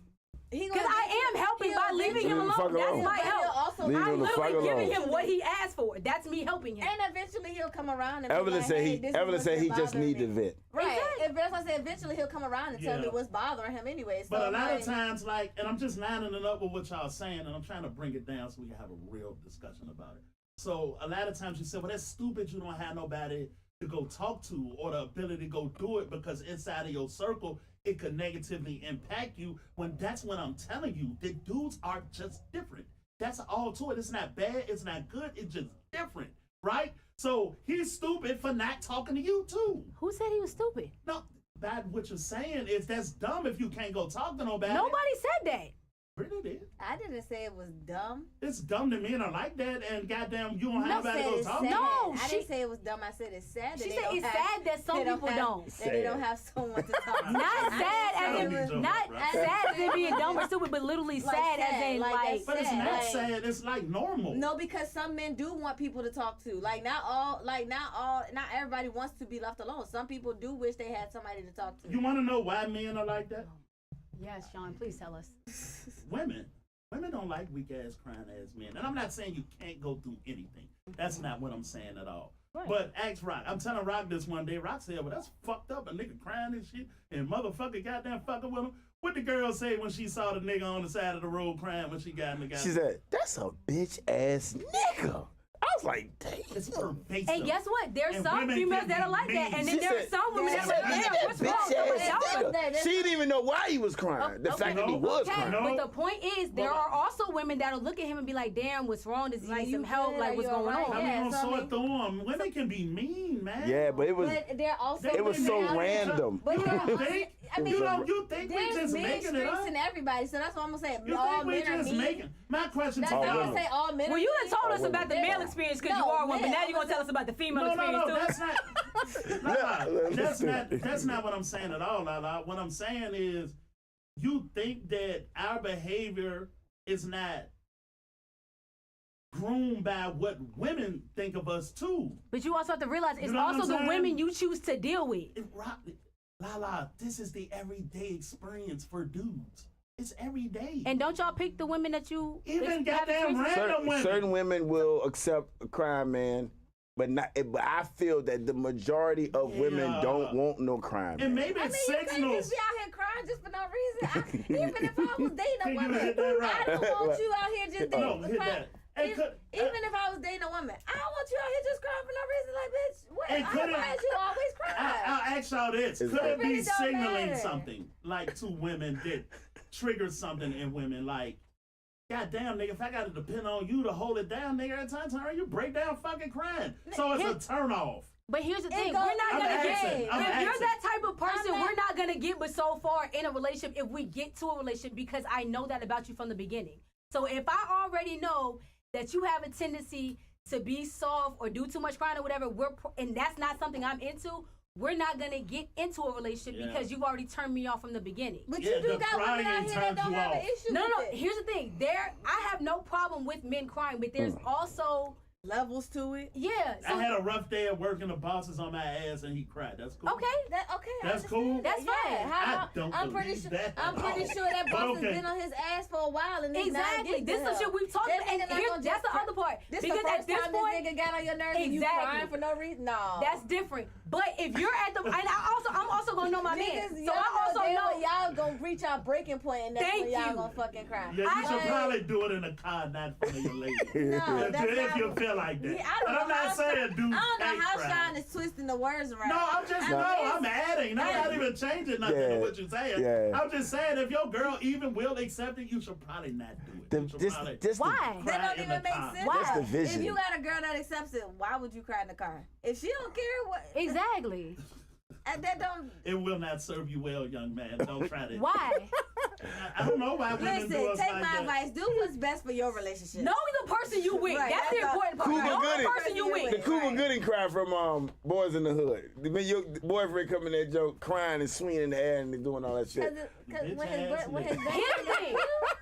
He Because gonna I am helping by he'll leaving him Leave him the fuck alone. That's alone. my But he'll help. also Leave him I'm the fuck literally giving alone. him what he asked for. That's me helping him. and eventually he'll come around and be Evelyn like, said hey, he. this is Evelyn what's said he been just bothering need to me. vent. Right. Exactly. If that's what I say, eventually he'll come around and tell Yeah. me what's bothering him anyway. So But a lot like, of times, like, and I'm just lining it up with what y'all saying, and I'm trying to bring it down so we can have a real discussion about it. So a lot of times you say, well, that's stupid. You don't have nobody to go talk to or the ability to go do it because inside of your circle, it could negatively impact you. When that's what I'm telling you, the dudes are just different. That's all to it. It's not bad. It's not good. It's just different, right? So he's stupid for not talking to you too. Who said he was stupid? No, that what you're saying is that's dumb if you can't go talk to nobody. Nobody said that. Really did. I didn't say it was dumb. It's dumb to men are like that, and goddamn, you don't have nobody to go It's talk sad. to. No, I didn't say it was dumb. I said it's sad. She that said they it's don't have- sad that some they people have- don't. That they don't have someone to talk to. Not sad as Don't be in joking, not bro. sad as in being dumb or stupid, but literally Like sad as sad, in like like. But it's sad, not like- sad. It's like normal. No, because some men do want people to talk to. Not everybody wants to be left alone. Some people do wish they had somebody to talk to. You want to know why men are like that? Yes, Sean, please tell us. Women don't like weak ass crying ass men. And I'm not saying you can't go through anything. That's not what I'm saying at all. Right. But ask Rock. I'm telling Rock this one day. Rock said, well, that's fucked up. A nigga crying and shit. And motherfucker goddamn fucking with him. What the girl say when she saw the nigga on the side of the road crying when she got in the guy? She said, "That's a bitch ass nigga." I was like, "Damn." It's pervasive. And guess what? There's And some women females can that be are like that, mean. and She then there are said- some women she that are said, like, "Look at damn, that what's wrong? bitch Somebody ass else nigga." that. She didn't even know why he was crying. The Okay. fact that he was Okay, crying. No. but the point is, there are also women that'll look at him and be like, "Damn, what's wrong? Does he Like, need you some help? good? Like, Are what's you going alright? on?" I mean, Yeah, you so I sort mean- through them. Women can be mean, man. Yeah, but it was But they're also. it was so They- random. But You they're don't also, think? I mean, You think we there's just men making it streaks up? in everybody, so that's what I'm gonna say. You All think we men are just mean. making? My question That's to not All y'all. gonna say all men. Well, are you mean. done told us about the women. male experience because No, you are one, but men. now you're gonna tell us about the female No, experience too. that's not. Lala, that's not what I'm saying at all, Lala. What I'm saying is, you think that our behavior is not groomed by what women think of us too. But you also have to realize it's You know what also I'm the saying? women you choose to deal with. Lala, this is the everyday experience for dudes. It's every day. And don't y'all pick the women that you Even have goddamn experience with? random women. certain women will accept a crying man, but not. But I feel that the majority of women Yeah. don't want no crying And man. maybe I mean, it's you can't signals. just be out here crying just for no reason. Even if I was dating a Can you woman, hit that right? I don't want you out here just dating. No, hit that. And Even if I was dating a woman, I don't want you out here just crying for no reason. Like, bitch, what? And couldn't- Otherwise, you always cry. I'll ask y'all this. It's Could it like- be It really don't signaling matter. something like to women that triggers something in women? Like, goddamn, nigga, if I got to depend on you to hold it down, nigga, every time you break down fucking crying. So it's a turn off. But here's the thing, goes- we're not I'm gonna asking, get. I'm If you're asking. that type of person, I'm not- we're not gonna get but so far in a relationship if we get to a relationship because I know that about you from the beginning. So if I already know that you have a tendency to be soft or do too much crying or whatever, and that's not something I'm into, we're not gonna get into a relationship Yeah. because you've already turned me off from the beginning. But Yeah, you do the got women crying out here that turns don't you have an off. issue No, with no. it. Here's the thing. I have no problem with men crying, but there's also Levels to it. yeah. So I had a rough day at work and the boss is on my ass and he cried. That's cool. okay. Okay. I That's cool. understand That's that. fine. Yeah, how I don't I'm pretty believe sure. that I'm at pretty all. sure that But boss okay. has been on his ass for a while and it's not Exactly. getting This to is him. shit we've talked That about. And nigga not here's, gonna that's just the other part. This because the first at this time point, this nigga got on your nerves and you Exactly. crying for no reason. No. that's different. But if you're at the, and I'm also gonna know my man. Niggas, So I also know. y'all gonna reach our breaking point and that's Thank when y'all you. gonna fucking cry. Yeah, you should Like, probably do it in a car, not in front of your lady. No, that's if not. you feel like that. Yeah, I But don't I'm know not how saying Sean- dudes I don't can't know how cry. Sean is twisting the words around. No, I'm just I'm adding. I'm not even changing nothing to what you're saying. Yeah. I'm just saying if your girl even will accept it, you should probably not do it. You should probably Why? That cry don't in even the make car. sense. Why? That's the vision. If you got a girl that accepts it, why would you cry in the car? If she don't care, what? Exactly. That don't. It will not serve you well, young man. Don't try that. Why? I don't know why women Listen, do us take like my that. advice. Do what's best for your relationship. Know the person you with. Right, That's the that's all. important part. Cuba Know the Gooding. person you The The with. Cuba Right. Gooding cry from Boys in the Hood. When your boyfriend come in that joke crying and swinging in the air and doing all that shit. Because when Bitch ass his nigga. best Here's the thing.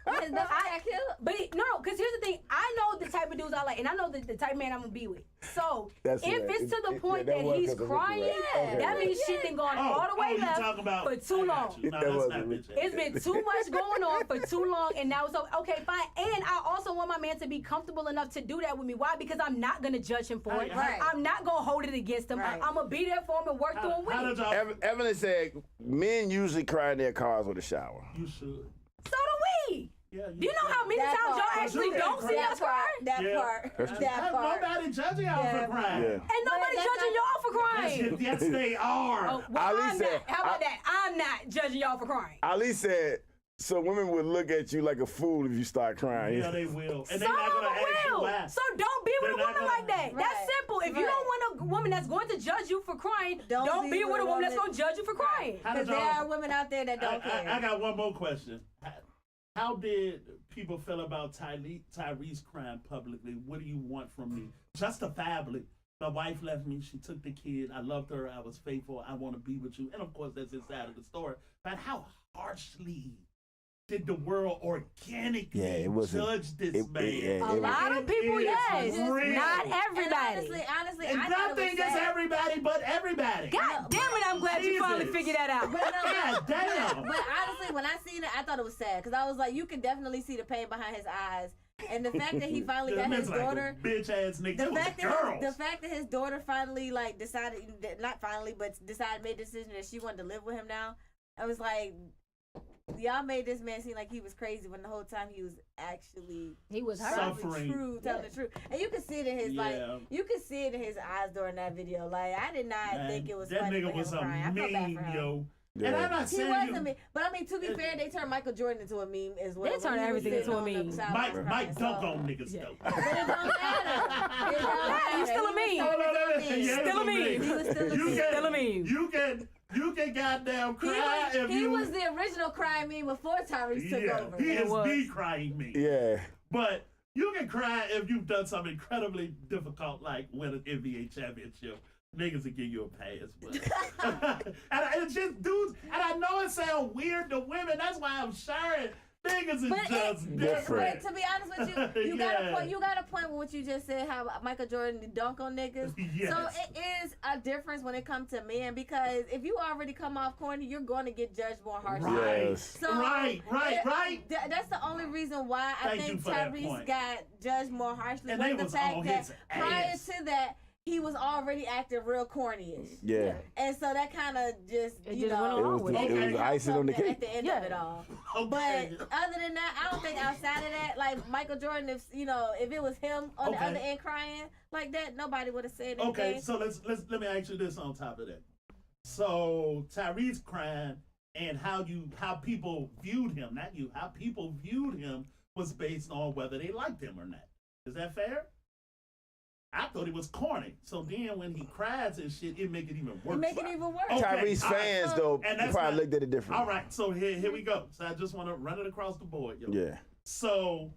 when his best friend got killed. But no, because here's the thing. I know the type of dudes I like, and I know the type of man I'm gonna be with. So That's if right. it's to the It- point that that was he's 'cause of Ricky, crying, right? Okay. that means shit done gone all the way you left talking about for too I got long. you. No, That that's wasn't not Ricky. bitch. It's been too much going on for too long, and now it's okay, fine. And I also want my man to be comfortable enough to do that with me. Why? Because I'm not gonna judge him for it. Right. I'm not gonna hold it against him. Right. I'm gonna be there for him and work through him with How him. did y'all? Evelyn said men usually cry in their cars with a shower. You should. So do we. Yeah. Do you know how many That times y'all part. actually That don't see us cry? That part. Nobody judging y'all for crying. Yeah. And nobody that's judging y'all for crying. Yes, they are. Oh, well, Ali I'm said- not. How about that? I'm not judging y'all for crying. Ali said, so women would look at you like a fool if you start crying. Yeah, they will. And they're Some not of going them to ask you will. why. So don't be with a They're not woman gonna- like that. Right. That's simple. If you Right. don't want a woman that's going to judge you for crying, don't be with a woman that's going to judge you for crying. How Because did there y'all- are women out there that don't care. I got one more question. How did people feel about Tyrese crying publicly? What do you want from me? Justifiably. My wife left me. She took the kid. I loved her. I was faithful. I want to be with you. And of course, that's his side of the story. But how harshly did the world organically judge this man? A lot of people, yes. Real. Not And everybody. honestly, And I thought it nothing was is sad. everybody but everybody. God damn it, I'm glad you finally Jesus. figured that out. God damn. But honestly, when I seen it, I thought it was sad because I was like, you can definitely see the pain behind his eyes, and the fact that he finally got his Like a daughter. bitch ass nigga. The It was fact, girls. that the fact that his daughter finally like decided, not finally, but made the decision that she wanted to live with him now. I was like, y'all made this man seem like he was crazy when the whole time he was actually He was Suffering. telling the truth. And you can see it in his Yeah. you can see it in his eyes during that video. Like I did not Man, think it was that funny nigga for was him a crying. I felt bad meme, for him. yo. Yeah. And I'm not He saying was you. a meme, but I mean, to be fair, they turned Michael Jordan into a meme as well. They turned when he was everything sitting into a on the meme. sidelines Mike crying, dunk so- on niggas Yeah. though. But it don't matter. It don't matter. You still a He meme. was still a meme. Yeah, Still a meme. He was still a You meme. can- Still a meme. You can goddamn cry if He you. was the original crying meme before Tyrese took over. He is was. the crying me. Yeah. But you can cry if you've done something incredibly difficult, like win an NBA championship. Niggas will give you a pass, but and it's just dudes. And I know it sounds weird to women. That's why I'm sharing. Niggas is But just different. But to be honest with you, you got a point. You got a point with what you just said. How Michael Jordan dunk on niggas. Yes. So it is a difference when it comes to men because if you already come off corny, you're going to get judged more harshly. Right. Yes. So Right. That's the only reason why I Thank you think for that Tyrese point. got judged more harshly And was they the was fact on that his prior ass. to that he was already acting real corny-ish. Yeah. And so that kind of just, It you just went know, along It was with the- it. it was icing on the something cake. at the end Yeah. of it all. Okay. But other than that, I don't think outside of that, like Michael Jordan, if it was him on the Okay. other end crying like that, nobody would have said anything. Okay, so let me ask you this on top of that. So Tyrese crying and how people viewed him, not you, how people viewed him was based on whether they liked him or not. Is that fair? I thought he was corny. So then when he cries and shit, it make it even worse. It make it even worse. Okay, Tyrese all right. fans, though, And that's probably not- looked at it differently. All right, so here we go. So I just want to run it across the board, yo. Yeah. So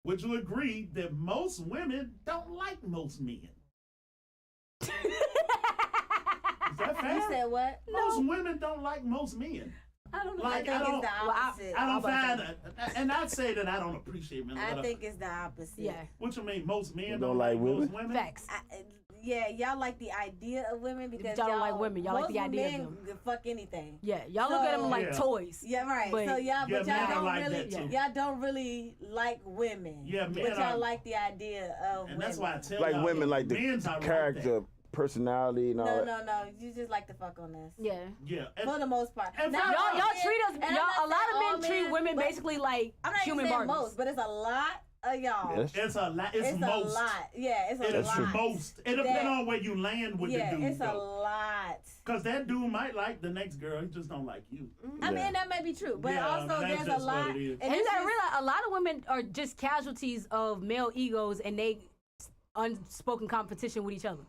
would you agree that most women don't like most men? Is that fair? You said what? Most women don't like most men. I don't know. Like, I I think don't- it's the opposite. I don't about find that, and I'd say that I don't appreciate men. I but, think it's the opposite. Yeah. what you mean? Most men Don't don't like like most women. Facts. Yeah, y'all like the idea of women because Y'all don't like women. Y'all like most the idea of men them. can fuck anything. Yeah, y'all look at them like Yeah. toys. Yeah, right. But- so Yeah, y'all men don't are like really, that, too. y'all don't really like women. Yeah, men but y'all are- like the idea of And women. that's why I tell Like y'all, women, like the men's are like character, personality, and all No, that. no, you just like to fuck on us. Yeah. that. Yeah. For the most part. And Now, for- Y'all men- treat us. and I'm Y'all, not a lot saying all of men treat men, women but basically like I'm not human even saying Barbies. most, but it's a lot of y'all. Yes. It's a lot. It's It's most. a lot. Yeah, it's a It is lot. true. most. It depends That- on where you land with Yeah, the dude, it's a though. lot. Because that dude might like the next girl. He just don't like you. I Yeah. mean, that may be true, but Yeah, also that's there's a just what lot. it is. And you it's gotta just- realize a lot of women are just casualties of male egos and they unspoken competition with each other.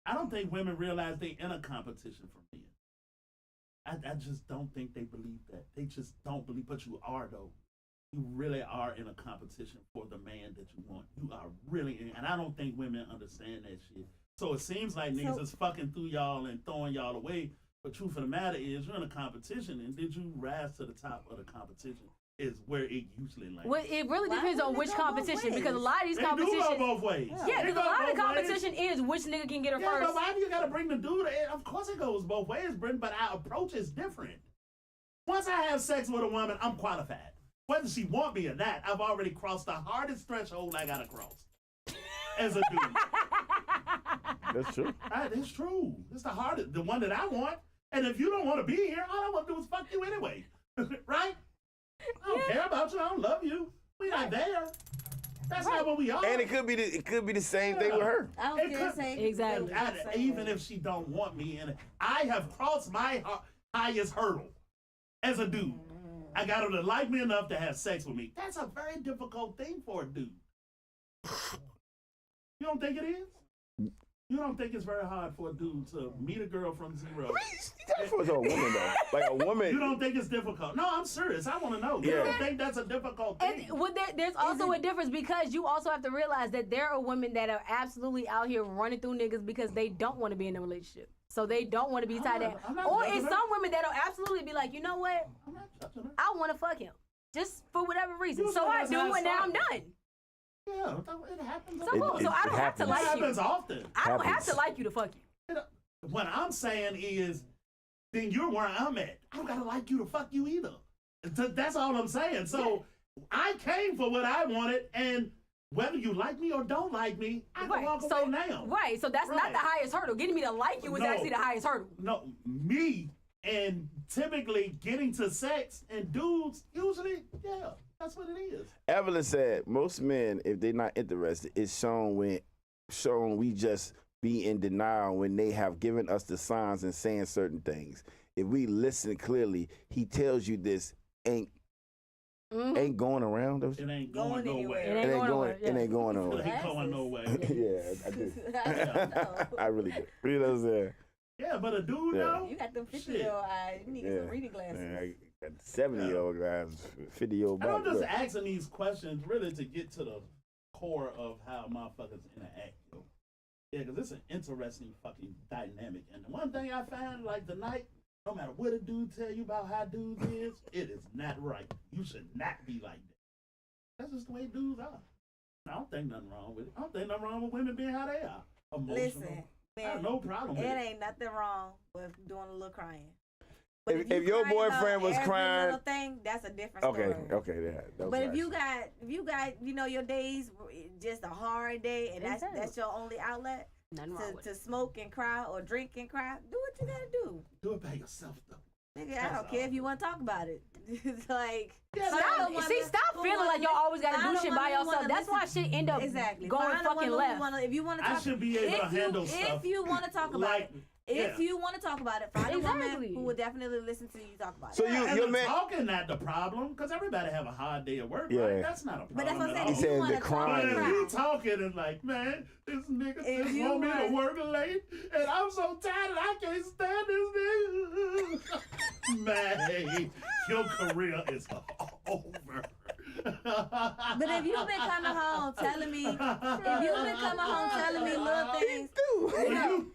I don't think women realize they in a competition for men. I just don't think they believe that. They just don't believe, but you are though. You really are in a competition for the man that you want. You are really in, and I don't think women understand that shit. So it seems like niggas So- is fucking through y'all and throwing y'all away. But truth of the matter is, you're in a competition, and did you rise to the top of the competition? Is where it usually lands. Well, it really Why depends on wouldn't which it go both competition ways? because a lot of these They do go competitions. both ways. Yeah, It because a go lot of the both ways. competition is which nigga can get her Yeah, first. but why do you gotta bring the dude in? Of course it goes both ways, Britton, but our approach is different. Once I have sex with a woman, I'm qualified. Whether she want me or not, I've already crossed the hardest threshold I gotta cross. As a dude. That's true. It's true. It's the hardest, the one that I want. And if you don't want to be here, all I want to do is fuck you anyway. Right? I don't care about you. I don't love you. We not there. That's not what we are. And it could be the same thing with her. I don't care. Say Exactly. Even if she don't want me, and I have crossed my highest hurdle as a dude. I got her to like me enough to have sex with me. That's a very difficult thing for a dude. You don't think it is? You don't think it's very hard for a dude to meet a girl from zero? That's for a woman though. Like a woman. You don't think it's difficult? No, I'm serious. I want to know. You don't think that's a difficult thing? And there's also a difference because you also have to realize that there are women that are absolutely out here running through niggas because they don't want to be in a relationship. So they don't want to be tied down. Or it's some women that'll absolutely be like, you know what? I'm not judging her. I want to fuck him. Just for whatever reason. You So said I that's do, how it and now I'm started. done. Yeah, it happens. So cool. So I don't have to It like you. happens often. I don't have Happens. to like you to fuck you. What I'm saying is, then you're where I'm at. I don't gotta like you to fuck you either. That's all I'm saying. So I came for what I wanted, and whether you like me or don't like me, I can walk away now. Right. So that's not the highest hurdle. Getting me to like you is No. actually the highest hurdle. No, me and typically getting to sex and dudes usually, yeah, that's what it is. Evelyn said most men, if they're not interested, it's shown we just be in denial when they have given us the signs and saying certain things. If we listen clearly, he tells you this ain't going around us. It ain't Going going nowhere. anywhere. It ain't going nowhere, It ain't going It nowhere. ain't going nowhere. Yeah, I do. know. I really do. You know what I'm saying? Yeah, but a dude Yeah. though. You got them 50 Shit. year old eyes. You need to get some reading glasses. Yeah, I got 70-year-old guys, 50-year-old And I'm back. just Look. asking these questions really to get to the core of how motherfuckers interact. Yeah, because it's an interesting fucking dynamic. And the one thing I find, like tonight, no matter what a dude tell you about how dudes is, it is not right. You should not be like that. That's just the way dudes are. I don't think nothing wrong with it. I don't think nothing wrong with women being how they are. Emotional. Listen, I have man, no problem with it it. ain't nothing wrong with doing a little crying. If you your crying boyfriend about was every crying- little thing, that's a different story. Okay, yeah. that was But if nice. you got, your days just a hard day, and Exactly. that's your only outlet Nothing wrong with to it. smoke and cry or drink and cry, do what you gotta do. Do it by yourself, though. Nigga, I That's don't care all. if you want to talk about it. It's like, Yeah, find Stop, a woman stop who feeling wanna like y'all always gotta find do a shit woman by who yourself. wanna That's why listen- shit end up exactly. going Find a fucking woman who left. if you want to I talk, should be able to handle stuff. If you want to talk about Like, it, if yeah. you want to talk about it, find a Exactly. woman who will definitely listen to you talk about So it. you- and your the man- talking not the problem, because everybody have a hard day at work, Yeah. right? That's not a problem But that's what I'm at saying. all. He said You wanna the talk crying. But if about you it. talking and like, man, this nigga If just you want me to want- work late, and I'm so tired and I can't stand this nigga. Man, your career is over. But if you've been coming home telling me, little things,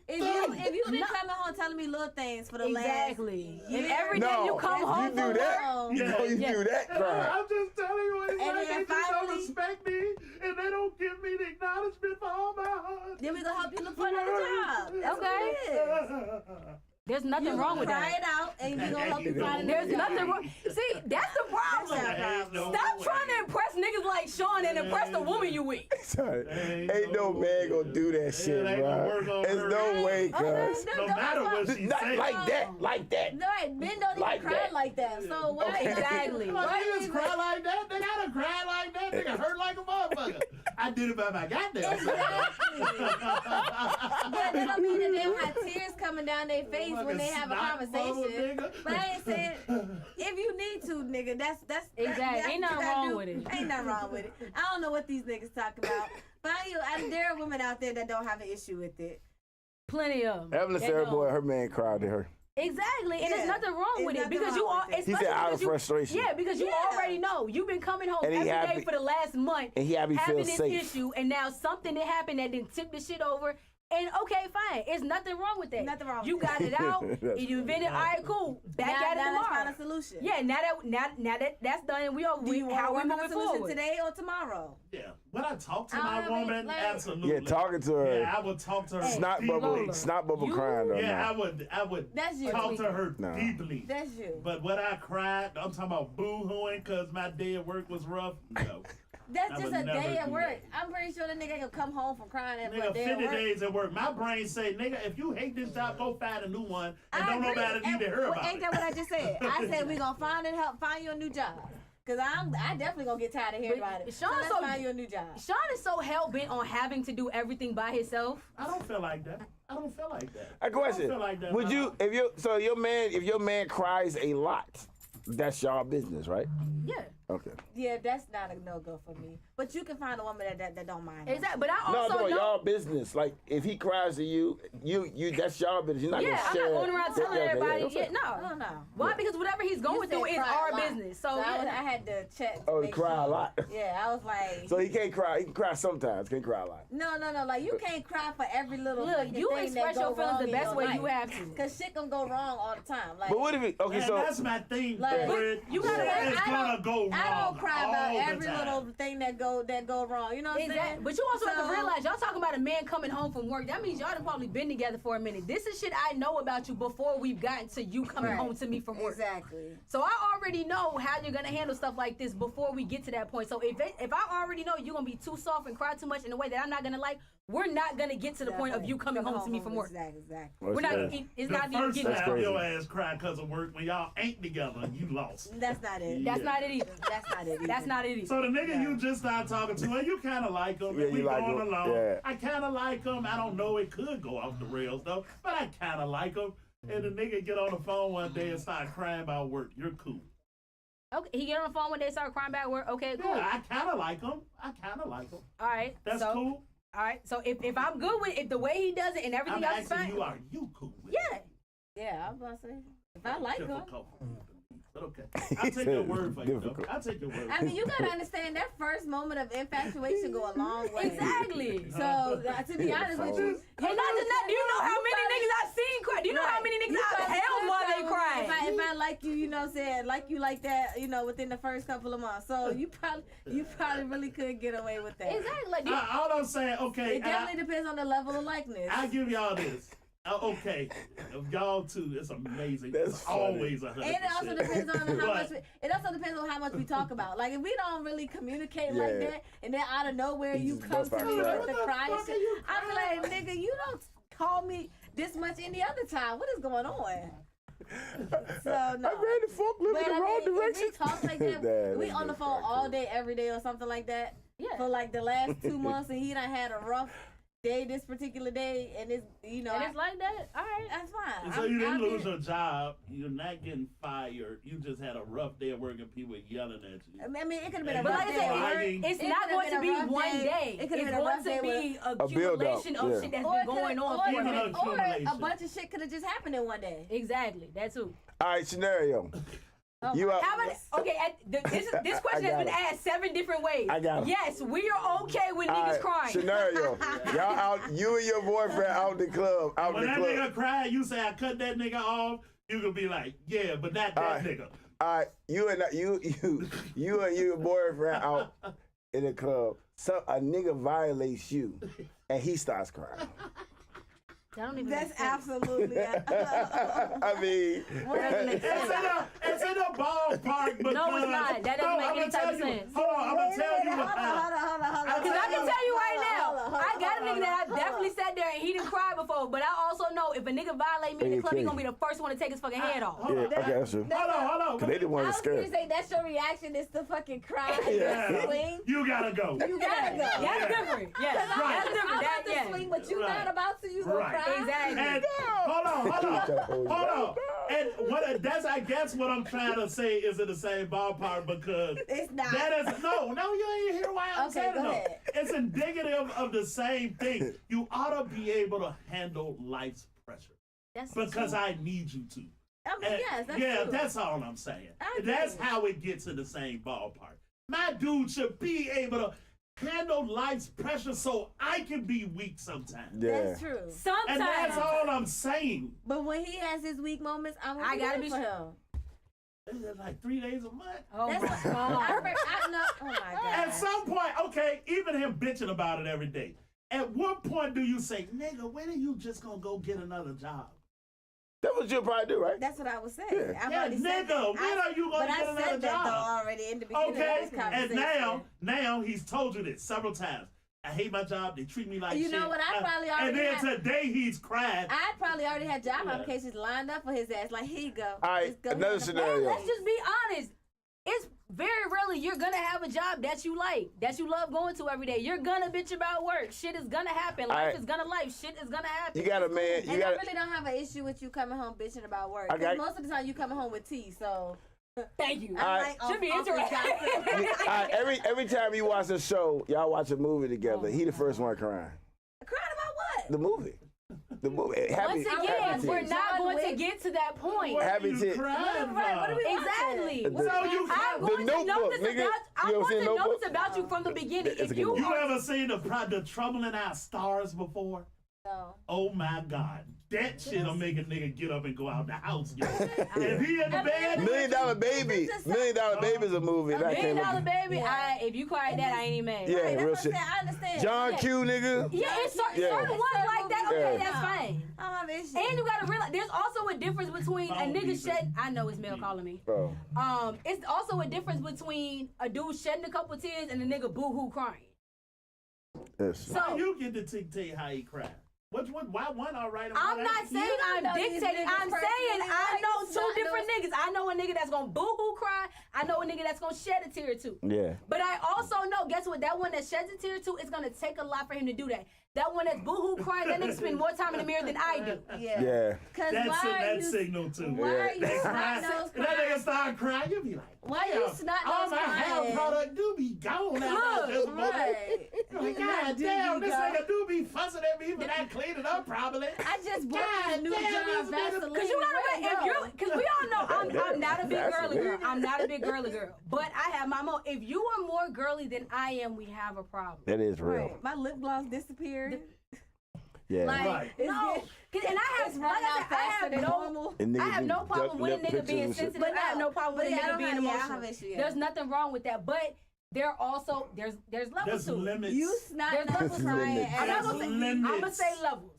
if you've been coming home telling me little things for the Exactly. last year, And every day you come home you do from that. home, You know you Yeah. do that cry. I'm just telling you what it's And like. then They just don't finally- respect me, and they don't give me the acknowledgement for all my hard. then we gonna help you look for another job. That's Okay. what it is. There's nothing You wrong with cry that. it out, and we gonna help you find another There's job. nothing wrong. See, that's the problem. That's no Stop way. trying to impress niggas like Sean and impress the woman you with. Sorry. Ain't Ain't no no man gonna way. do that It shit, ain't gonna work bro. on There's her. no way, Okay, cuz. No matter what she Not say. like that, like that. No, right, men don't even Like cry that. like that. So why? Okay. Exactly. Well, Why niggas even- cry like that. They gotta cry like that. They hurt like a motherfucker. I did it by my goddamn self. Exactly. But that don't mean that they don't have tears coming down their face when they have a Snot bubble, conversation. nigga. But I ain't saying if you need to, nigga. That's Exactly. that's Ain't what nothing you gotta wrong do. with it. Ain't nothing wrong with it. I don't know what these niggas talking about. But there are women out there that don't have an issue with it. Plenty of them. Evelyn said her boy, her man cried to her. Exactly, and Yeah. there's nothing wrong It's with it nothing because you wrong are. with it. He said out of frustration. Yeah, because you Yeah. already know you've been coming home And he every day happy- for the last month, And he happy having feels this safe. issue, and now something that happened that didn't tip the shit over. And okay, fine, it's nothing wrong with that. Nothing wrong You with got it out. That's You invented. All right, cool. Back now, at it now let's tomorrow. find a solution. Yeah, now that that's done, and we are Do you want how to we work on a moving solution forward. today or tomorrow? Yeah. When I talk to I my mean, woman, like- absolutely. Yeah, talking to her. Yeah, I would talk to her Snot deeply. bubble, snot bubble You- crying though. Yeah, now. I would That's you. talk to her No. deeply. That's you. But when I cried, I'm talking about boo-hooing because my day at work was rough. No. That's I just would a never day at do work. that. I'm pretty sure the nigga can come home from crying after a Nigga, day 50 at work. days at work. My brain say, nigga, if you hate this job, go find a new one. And I don't agree. nobody need to hear Well, about ain't it. that what I just said? I said we gonna find you a new job. Cause I definitely gonna get tired of hearing about it. Sean, so let's find you a new job. Sean is so hell bent on having to do everything by himself. I don't feel like that. I don't feel like that. A question. I don't feel like that. Would you, if your man cries a lot, that's y'all business, right? Yeah. Okay. Yeah, that's not a no-go for me. But you can find a woman that don't mind. Exactly. But I No, also know. y'all business. Like if he cries to you, that's y'all business. You're not Yeah, gonna I'm share. not going around telling everybody. okay. Yeah, no. No. Why? Because whatever he's going You through said is cry our a lot. business. So I yeah. had to check. Oh, he make cry a sure. lot. Yeah, I was like. So he can't cry. He can cry sometimes. Can't cry a lot. No. Like you can't cry for every little. Look, fucking you thing express that your go feelings wrong the in best your way you life. have to. Cause shit can go wrong all the time. Like. But what if it? Okay, Man, so that's my thing, Like, Fred. you gotta- It's gonna go wrong. I don't cry about all the every time. little thing that go wrong. You know what I'm saying? Exactly. But you also have to So- realize y'all talking about a man coming home from work. That means y'all done probably been together for a minute. This is shit I know about you before we've gotten to you coming Right. home to me from work. Exactly. So I already know how you're gonna handle stuff like this before we get to that point. So if I already know you're gonna be too soft and cry too much in a way that I'm not gonna like, we're not gonna get to the point of you coming home to me from work. Exactly. We're not. crazy. It's The not even first getting. time crazy. your ass cried because of work when y'all ain't together, you lost. That's not it. That's not it either. That's not it. That's not it either. So the nigga you just started talking to, and you kind of like him, Yeah, and we you like going him, along. yeah. I kind of like him. I don't know, it could go off the rails though, but I kind of like him. And the nigga get on the phone one day and start crying about work. You're cool. Okay, he get on the phone when they start crying back work. Okay, cool. Yeah, I kind of like him. All right. That's so, cool. All right. So if I'm good with if the way he does it and everything I'm else is asking fine. you, are you cool with Yeah. Yeah, I'm about to say. If I like him. Difficult. But okay. I'll take your word for it, though. Difficult. I'll take your word. I mean, you gotta understand that first moment of infatuation go a long way. Exactly. So to be honest with you, And not just that, do you know how many niggas I've seen cry? Do you know how many niggas I've held while they crying? If I like you, you know, what I'm saying, like you like that, you know, within the first couple of months. So you probably really could get away with that. Exactly. Like, do you- All I'm saying, okay. It definitely depends on the level of likeness. I give y'all this. Okay, of y'all two, it's amazing. That's It's funny. always 100%. And it also depends on how much. But- It also depends on how much we talk about. Like if we don't really communicate like Yeah. that, and then out of nowhere you just come bust to out me crying. with the What the crying fuck shit, are you I'm crying? like, nigga, you don't call me this much any other time. What is going on? So no. I ran the forklift But in the I wrong mean, if direction. we talk like that, Nah, we that's on the just phone not all cool. day, every day, or something like that. Yeah. For like the last 2 months, and he done had a rough day this particular day, and it's and it's like that. All right. that's fine. And so you didn't lose your job. You're not getting fired. You just had a rough day of work and people yelling at you. I mean, it could have been a But rough like I day at work. Fighting. It's It not could've going been to a be rough one day. day. It could've It's been a rough going to day be build-up, accumulation of yeah. shit that's Or been it could've- going on or for a Even minute. though- or a accumulation. bunch of shit could have just happened in one day. Exactly. That too. All right, scenario. Oh You my are. How about okay? This question has got been it. asked 7 different ways. I got it. Yes, we are okay with All niggas right, crying. scenario. Y'all out. You and your boyfriend out the club. Out When the that club. nigga cry, you say I cut that nigga off. You could be like, yeah, but not that Alright. nigga. All right, you and your boyfriend out in the club. So a nigga violates you, and he starts crying. That don't even That's make sense. absolutely. I mean, It's in the ballpark because No, it's not. That doesn't make any type of sense. Hold on, I'm gonna tell you what Hold on. Because I can tell you right now, Hold on, I got a nigga that I hold on. definitely sat there and he didn't cry before. But I also know if a nigga violate me in the club, he Okay. gonna be the first one to take his fucking head off. yeah, okay, that's true. Hold on. Cause they didn't want I to was gonna scare. say that's your reaction is to fucking cry Yeah. and swing. You gotta go. You gotta go. That's Yeah. different. Yeah, Right. that's I'm different. about That, to swing, yeah. but you Right. not about to. You gonna Right. cry. Exactly. And hold on. And what that's I guess what I'm trying to say is in the same ballpark because It's not. that is no, you ain't hear why I'm Okay, saying go it. No. ahead. It's indicative of the same thing. You ought to be able to handle life's pressure That's because true. I need you to. I mean, And- yes, that's yeah, true. that's all I'm saying. I agree. That's how it gets in the same ballpark. My dude should be able to handle life's pressure so I can be weak sometimes. Yeah. That's true. Sometimes. And that's all I'm saying. But when he has his weak moments, I I gotta to be for him. It's like 3 days a month. Oh That's my what, God. I know. Oh my god. At some point, okay, even him bitching about it every day. At what point do you say, nigga, when are you just gonna go get another job? That was your probably do, right? That's what I was saying. Yeah. I've Yeah, already said nigga, that. when are you gonna but get I another said that job? though already in the beginning Okay, of this and conversation. now he's told you this several times. I hate my job. They treat me like You shit. know what? I probably And already then had- today he's crying. I probably already had job Yeah. applications lined up for his ass. Like, here you go. All right, Just go another ahead and apply. scenario. Let's just be honest. It's very rarely you're gonna have a job that you like, that you love going to every day. You're gonna bitch about work. Shit is gonna happen. Life is gonna life. Shit is gonna happen. You got a man. And I really don't have an issue with you coming home bitching about work. Because most of the time you coming home with tea, so. Thank you. Should be interesting. Every time you watch a show, y'all watch a movie together. He the first one crying. Crying about what? The movie. Once again, we're not going to get to that point. What Happy are you tears. crying What are we Exactly. The- So you I'm going to know this nigga. about. I'm You ever going seen to know Notebook? this about you from the beginning. It's a If good you movie. You ever seen the Trouble in Our Stars before? No. Oh my God. That shit'll make a nigga get up and go out the house. Yo. If he in the bed, $1 Million Baby. $1 Million Baby is a movie. That $1 came Million up. Baby, Yeah. if you cried that, I ain't even mad. Yeah, Right, real that's what shit. I'm saying. I understand. John Yeah. Q, nigga. Yeah, it's certain, Yeah. certain ones like that. Okay, Yeah. that's fine. I don't have an issue. And you gotta realize, there's also a difference between a Oh, nigga Jesus. shed. I know it's Mel calling me. Oh. It's also a difference between a dude shedding a couple tears and a nigga boo-hoo crying. Yes. how you get to dictate how he cried? Which one? Why one all right? And I'm one not ain't? saying I'm know these dictating. niggas I'm personally. saying I Why know you two not different niggas. I know a nigga that's gonna boo-hoo cry. I know a nigga that's gonna shed a tear or two. Yeah. But I also know, guess what? That one that sheds a tear or two, it's gonna take a lot for him to do that. That one that's boo-hoo crying, that nigga spend more time in the mirror than I do. Yeah. Yeah. Because That's why are that you? signal too. Why are you That snot cry, nose that nigga crying? start crying, you be like, Why you damn, snot all nose my hair crying? product do be gone after this moment. Right. Like, God damn, this nigga do be fussing at me for not cleaning up properly. I just bought God a new damn, jar of this nigga- Vaseline. Cause you gotta, if you, cause we all know I'm not a big That's girly girl. weird. I'm not a big girly girl. But I have my mom. If you are more girly than I am, we have a problem. That is real. Right. My lip gloss disappeared. Yeah. Like, Right. it's No, get- and I have, it's like running I out said, I faster have than no, normal. And I niggas have do no problem duck with a lip nigga pictures being and shit. sensitive. I have no problem with a But yeah, I nigga don't being have- yeah, I emotional. have issue, yeah. There's nothing wrong with that, but there also there's levels There's to it. limits. You snot There's nose levels crying. limits. I'm not and gonna say. Limits. I'm gonna say levels.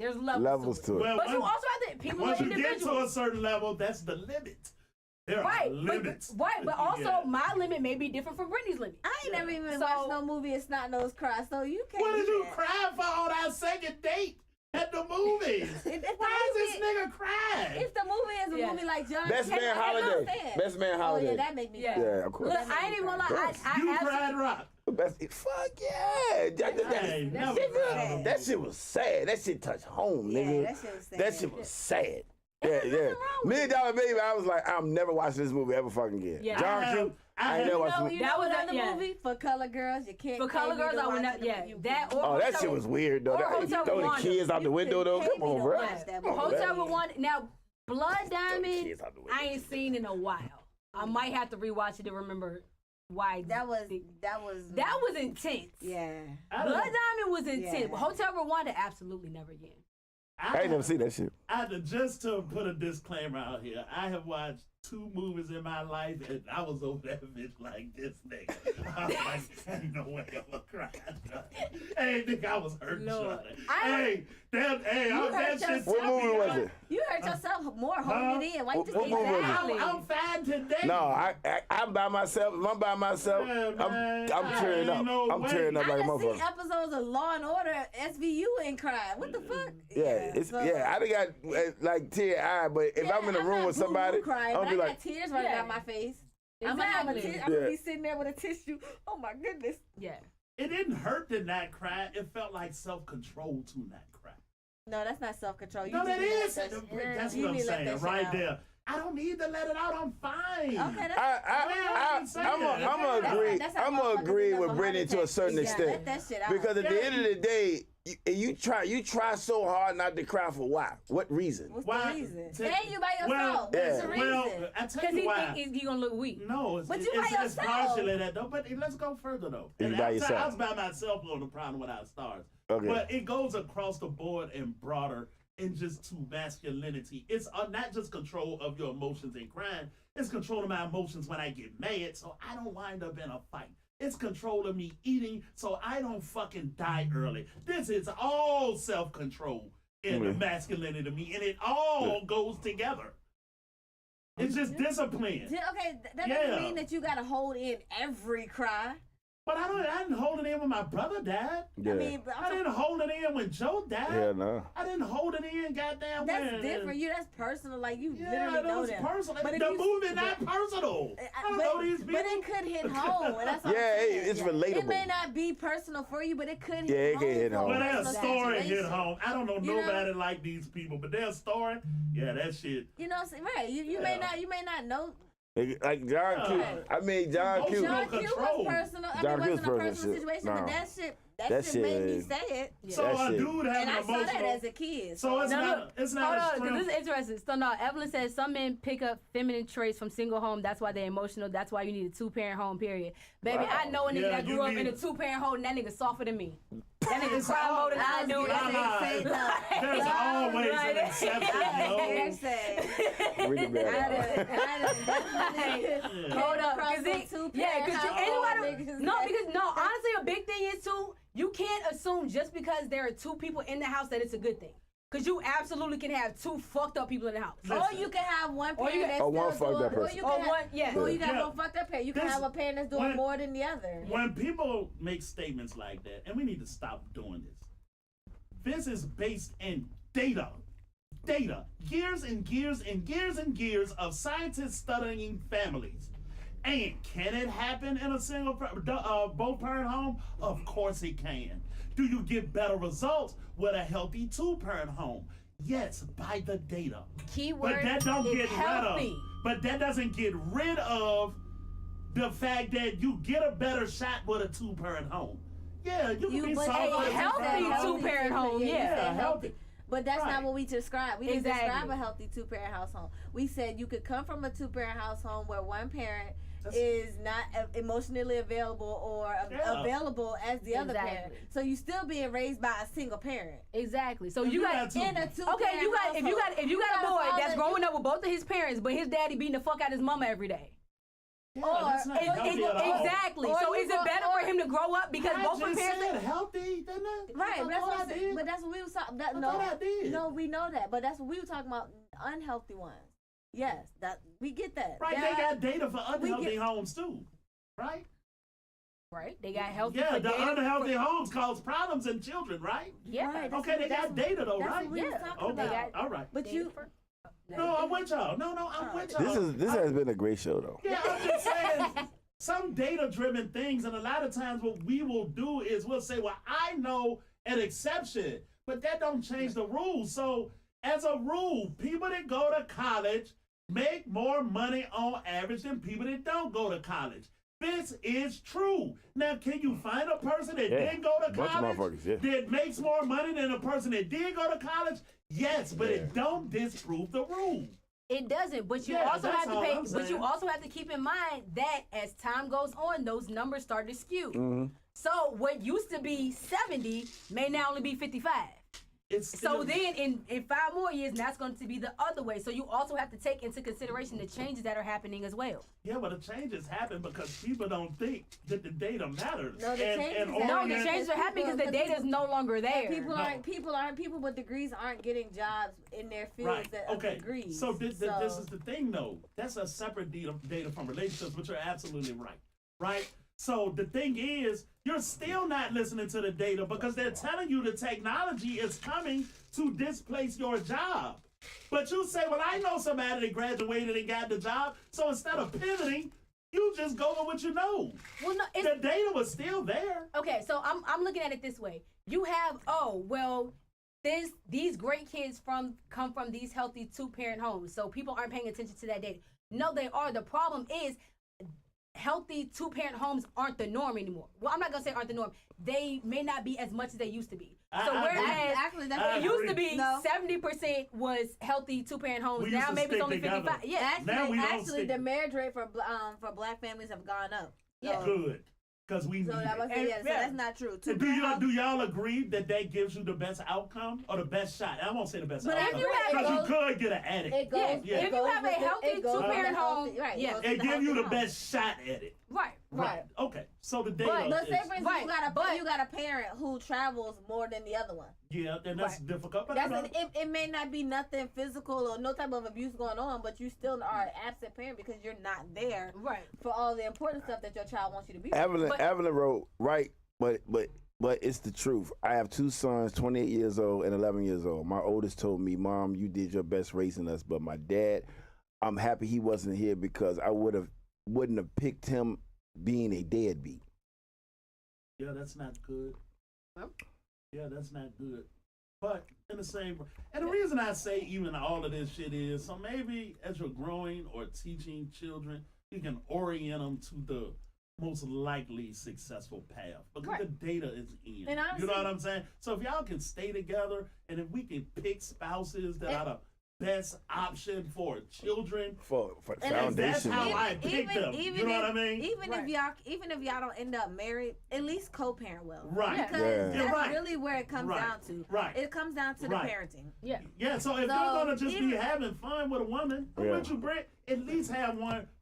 There's Levels to it. Well, But you once- also have to. People are once you get to a individuals. certain level, that's the limit. There Right, are limits. but also Yeah. my limit may be different from Brittany's limit. I ain't never even So- watched no movie and snot nose cry, so you can't. What did do you that. cry for on our second date at the movies? If the Why is this movie- nigga crying? If the movie is a Yeah. movie like John Best Wick, Man I Holiday. understand. Best Man Oh Holiday. yeah, that make me Yeah. cry. Yeah, of course. Look, I ain't even gonna lie. you I cried rock. Fuck yeah. I ain't never shit, cried on a that shit was sad. That shit touched home, nigga. Yeah, that shit was sad. That shit was sad. Yeah, There's yeah. nothing wrong with $1 Million Baby, I was like, I'm never watching this movie ever fucking again. Yeah. John I Q, have- I ain't never watched No, it. you That know was another a- yeah. movie for color girls. You can't. For color pay me girls, to I would watch not. it. Yeah, You that or Oh, that Hotel- shit was weird, though. Or That, Hotel throw the Rwanda. kids out the You window, though. couldn't Come pay me on, to bro. watch that movie. Hotel Rwanda. Now, Blood Diamond, Kids out the window. I ain't seen in a while. I might have to rewatch it to remember why. That was. that was intense. Yeah. Blood Diamond was intense. Yeah. But Hotel Rwanda, absolutely never again. I ain't never seen that shit. Just to put a disclaimer out here, I have watched 2 movies in my life, and I was over that bitch like this nigga. I was like, ain't no way I'm gonna cry. Hey, nigga, I was hurt. Lord. Hey, that hurt shit. yourself. What movie was it? You hurt yourself more holding it in. Why you just What ain't movie was it? that? I'm fine today. No, I'm by myself. If I'm by myself, Yeah, man. I'm tearing up. Ain't no I'm way. tearing up I like a done seen motherfucker. episodes of Law and Order SVU and cry. What the fuck? Yeah, it's so- yeah. I done got like tear eye, but if I'm in a room not with somebody, boo-hoo crying, I'm but be I like, got tears running Yeah. down my face. I'm gonna have a Exactly. tear. I'm gonna Yeah. be sitting there with a tissue. Oh my goodness. Yeah. It didn't hurt to not cry. It felt like self-control to not cry. No, that's not self-control. You No, just that need to is. let That's you what I'm need to let saying that shit right out. there. I don't need to let it out. I'm fine. Okay, that's I'm gonna agree. That's how I'm gonna motherfuckers agree end up with with Brittany heart to a attacks. certain Yeah, extent. let that shit out. Because at the end of the day, you try so hard not to cry for why? What reason? What's Why? the reason? T- And you by yourself. Well, What's yeah. the reason? Well, I tell Because you he why. think he's gonna look weak. No, it's, But you by it's yourself. partially that though. But let's go further though. You And by I was yourself. by myself on the Problem Without Stars. Okay. But it goes across the board and broader and just to masculinity. It's not just control of your emotions and crying. It's control of my emotions when I get mad, so I don't wind up in a fight. It's control of me eating, so I don't fucking die early. This is all self-control in the masculinity to me, and it all goes together. It's just discipline. Okay, that Yeah. doesn't mean that you gotta hold in every cry. But I didn't hold it in when my brother died. Yeah. I mean, but I didn't hold it in when Joe died. Hell no. I didn't hold it in, goddamn. that's when. different. That's personal. Like you Yeah, literally that know was them. personal. But if The you- movie not personal. I don't know these people. But it could hit home. And that's what Yeah, I'm saying. it's relatable. It may not be personal for you, but it could hit Yeah, it home. could hit for a home. Well, their personal story hit situation. home. I don't know You know? nobody like these people, but their story, yeah, that shit. You know, what I'm saying? Right? You may not know. Like John Q. I mean, John Q. Emotional John Q control. was personal. I John mean, Q wasn't a was personal personal situation, shit. but Nah. that shit made me is- say it. So That a shit. dude having And I saw emotional. that as a kid. So it's No, not. look, It's hold not a on, because strength. this is interesting. So no, Evelyn says some men pick up feminine traits from single home. That's why they're emotional. That's why you need a 2-parent home. Period. Baby, Wow. I know a nigga Yeah, that you grew up need- in a 2-parent home. And that nigga softer than me. That nigga It's cry all- more than I do. Nah, nah. There's always Right. an exception, yo. Read it back. Hold up, cause honestly, a big thing is too. You can't assume just because there are 2 people in the house that it's a good thing. Cause you absolutely can have 2 fucked up people in the house. Or you can have one Or you parent that's Or one still fucked doing, up or person. you Or can have, one, yeah. or you got Yeah. one fucked up parent. You can This- have a parent that's doing when- more than the other. When people make statements like that, and we need to stop doing this. This is based in data. Data. Years and years and years and years of scientists studying families. And can it happen in a single both parent home? Of course it can. Do you get better results with a healthy 2-parent home? Yes, by the data. Keyword But that don't is get healthy. rid of. But that doesn't get rid of the fact that you get a better shot with a 2-parent home. Yeah, you can be but soft a with a healthy 2-parent home. 2-parent home, you yeah. said healthy. But that's Right. not what we described. We didn't describe Exactly. a healthy 2-parent household. We said you could come from a 2-parent household where one parent That's- is not emotionally available or Yeah. available as the other parent. Exactly. So you still being raised by a single parent. Exactly. So If you you got got two- In a 2-parent okay. If you got household, a boy you got a that's father- growing up with both of his parents, but his daddy beating the fuck out of his mama every day. Yeah, that's not healthy at all. Exactly. Or So you is it go- better for him to grow up because I both of just his said parents? healthy, didn't I? Right, I but that's thought what I I'm saying. did. But that's what we was talking. I thought I did. No, we know that. But that's what we were talking about. Unhealthy ones. Yes, that we get that. Right, Yeah. they got data for unhealthy get- homes too. Right? Right. They got healthy. Yeah, for the dating- unhealthy homes cause problems in children, right? Yeah. Right, that's Okay, what- they got data though, that's right? what we was Yeah. talking Okay, about. all right. But you, No, I'm with y'all. No, I'm with y'all. This has been a great show though. Yeah, I'm just saying some data-driven things, and a lot of times what we will do is we'll say, "Well, I know an exception," but that don't change the rules. So, as a rule, people that go to college make more money on average than people that don't go to college. This is true. Now, can you find a person that Yeah, didn't go to bunch of college motherfuckers, yeah. that makes more money than a person that did go to college? Yes, but it don't disprove the rule. It doesn't, but you Yeah, also that's have to all pay. I'm But you saying. also have to keep in mind that as time goes on, those numbers start to skew. Mm-hmm. So what used to be 70 may now only be 55. It's So still- then in 5 more years, that's going to be the other way. So you also have to take into consideration the changes that are happening as well. yeah, but the changes happen because people don't think that the data matters. No, the changes and happen. No, the orient- changes are happening because the data is no longer there. people with degrees aren't getting jobs in their fields Right. that of Okay. degrees. So this is the thing, though. That's a separate data from relationships, but you're absolutely right. Right. So the thing is, you're still not listening to the data because they're telling you the technology is coming to displace your job. But you say, well, I know somebody that graduated and got the job. So instead of pivoting, you just go with what you know. Well, no, it's, The data was still there. okay, so I'm looking at it this way. You have these great kids come from these healthy 2-parent homes, so people aren't paying attention to that data. No, they are. The problem is healthy 2-parent homes aren't the norm anymore. Well, I'm not gonna say aren't the norm. They may not be as much as they used to be. So I agree. whereas Actually, that's I it used to be No. 70% was healthy 2-parent homes. We Now used to maybe it's stick only together. 55. Yeah. Now we don't Actually, stick- the marriage rate for black families have gone up. Yeah. Good. Because we So need that was it. so that's not true. And do y'all agree that gives you the best outcome or the best shot? I won't say the best But if outcome you have- because you it could get an addict. It goes. Yeah, it if you goes have a with the- healthy it goes with the 2-parent healthy- home, right? yeah. goes It with the give you the healthy home. best shot at it. Right. Right. Okay. So the data. But But say is, for instance, Right, but- you got a parent who travels more than the other one. yeah, and that's difficult. But That's it may not be nothing physical or no type of abuse going on, but you still are an absent parent because you're not there Right. for all the important stuff that your child wants you to be. Evelyn wrote right, but it's the truth. I have two sons, 28 years old and 11 years old. My oldest told me, "Mom, you did your best raising us," but my dad, I'm happy he wasn't here because I wouldn't have picked him being a deadbeat. yeah, that's not good. Well. Yeah, that's not good. But in the same, and the reason I say even all of this shit is, so maybe as you're growing or teaching children, you can orient them to the most likely successful path because Right. the data is in. And honestly, you know what I'm saying? So if y'all can stay together and if we can pick spouses that are the best option for children, For the And that's foundation. how I pick them. You know what I mean? Even Right. even if y'all don't end up married, at least co-parent well. Right. Because Yeah. that's You're right. really where it comes Right. down to. Right. It comes down to Right. the parenting. Yeah. Yeah, so if So, you're gonna just be even- having fun with a woman, I'm Yeah. with you, Brett. At least have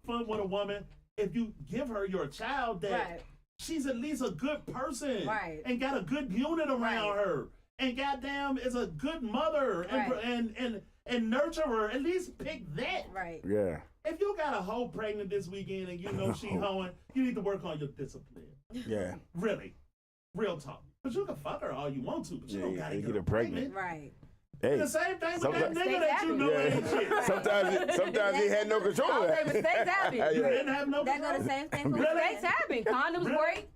fun with a woman. If you give her your child, that Right. she's at least a good person, Right. and got a good unit around Right. her, and goddamn is a good mother, and Right. and nurture her. At least pick that. Right. Yeah. If you got a hoe pregnant this weekend and you know she hoeing, you need to work on your discipline. Yeah. Really, real talk. But you can fuck her all you want to, but you Yeah, don't you gotta gotta get get her her pregnant. pregnant. Right. Hey. The same thing with that Sometimes- nigga that you know ain't shit. Yeah. Sometimes he had no control of Okay, that. mistakes happen. You Yeah. didn't have no That go the control? same thing for Really? Mistakes happen. Condoms Really? break.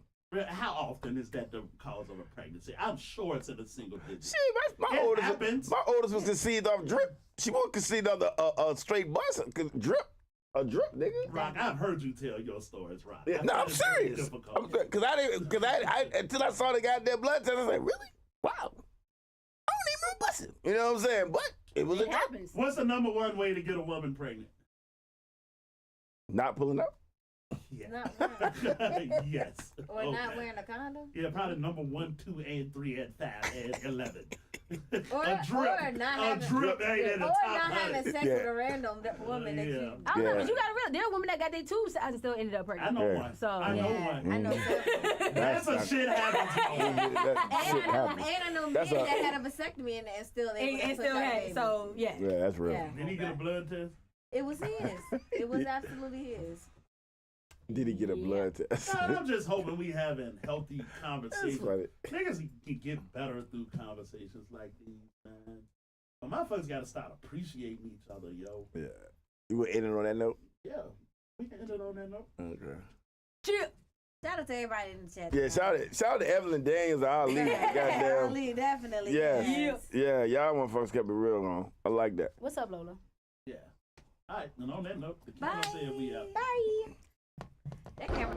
How often is that the cause of a pregnancy? I'm sure it's in a single digit. See, my It oldest, happens. my oldest was conceived off drip. She wasn't conceived off a straight bus. Drip, a drip, nigga. Rock, I've heard you tell your stories, Rock. Yeah, I no, find I'm it very serious. difficult. Because I until I saw the goddamn blood test, I was like, really? Wow. I don't even remember busting. You know what I'm saying? But it was a It drip. happens. What's the number one way to get a woman pregnant? Not pulling up. Yeah. Yes. Or Okay. not wearing a condom. Yeah, probably number 1, 2, and 3, and 5, and 11. Or- a drip. or not a having- drip ain't in the Or top not 100. having sex Yeah. with a random woman that Yeah. you. I don't know, Yeah. but you gotta realize there are women that got their tubes and still ended up I pregnant. know Yeah. one. So, I know one. I know. That's a shit happens. That shit happens. And I know men That's that a- had a vasectomy and still able to And put still that had baby. it. So, yeah. Yeah, that's real. Yeah. Did he get a blood test? It was his. It was absolutely his. Did he get a blood test? No, I'm just hoping we having healthy That's conversations. funny. Niggas can get better through conversations like these, man. But motherfuckers gotta start appreciating each other, yo. Yeah. You were ending on that note? Yeah, we can end it on that note. Okay. Chip. Shout out to everybody in the chat. Yeah, shout out to Evelyn Daniels, our lead. Goddamn. Ali, definitely. Yes. Yeah, y'all motherfuckers kept it real on. I like that. What's up, Lola? Yeah. All right, and on that note, the camera Bye. said we out. Bye. That camera.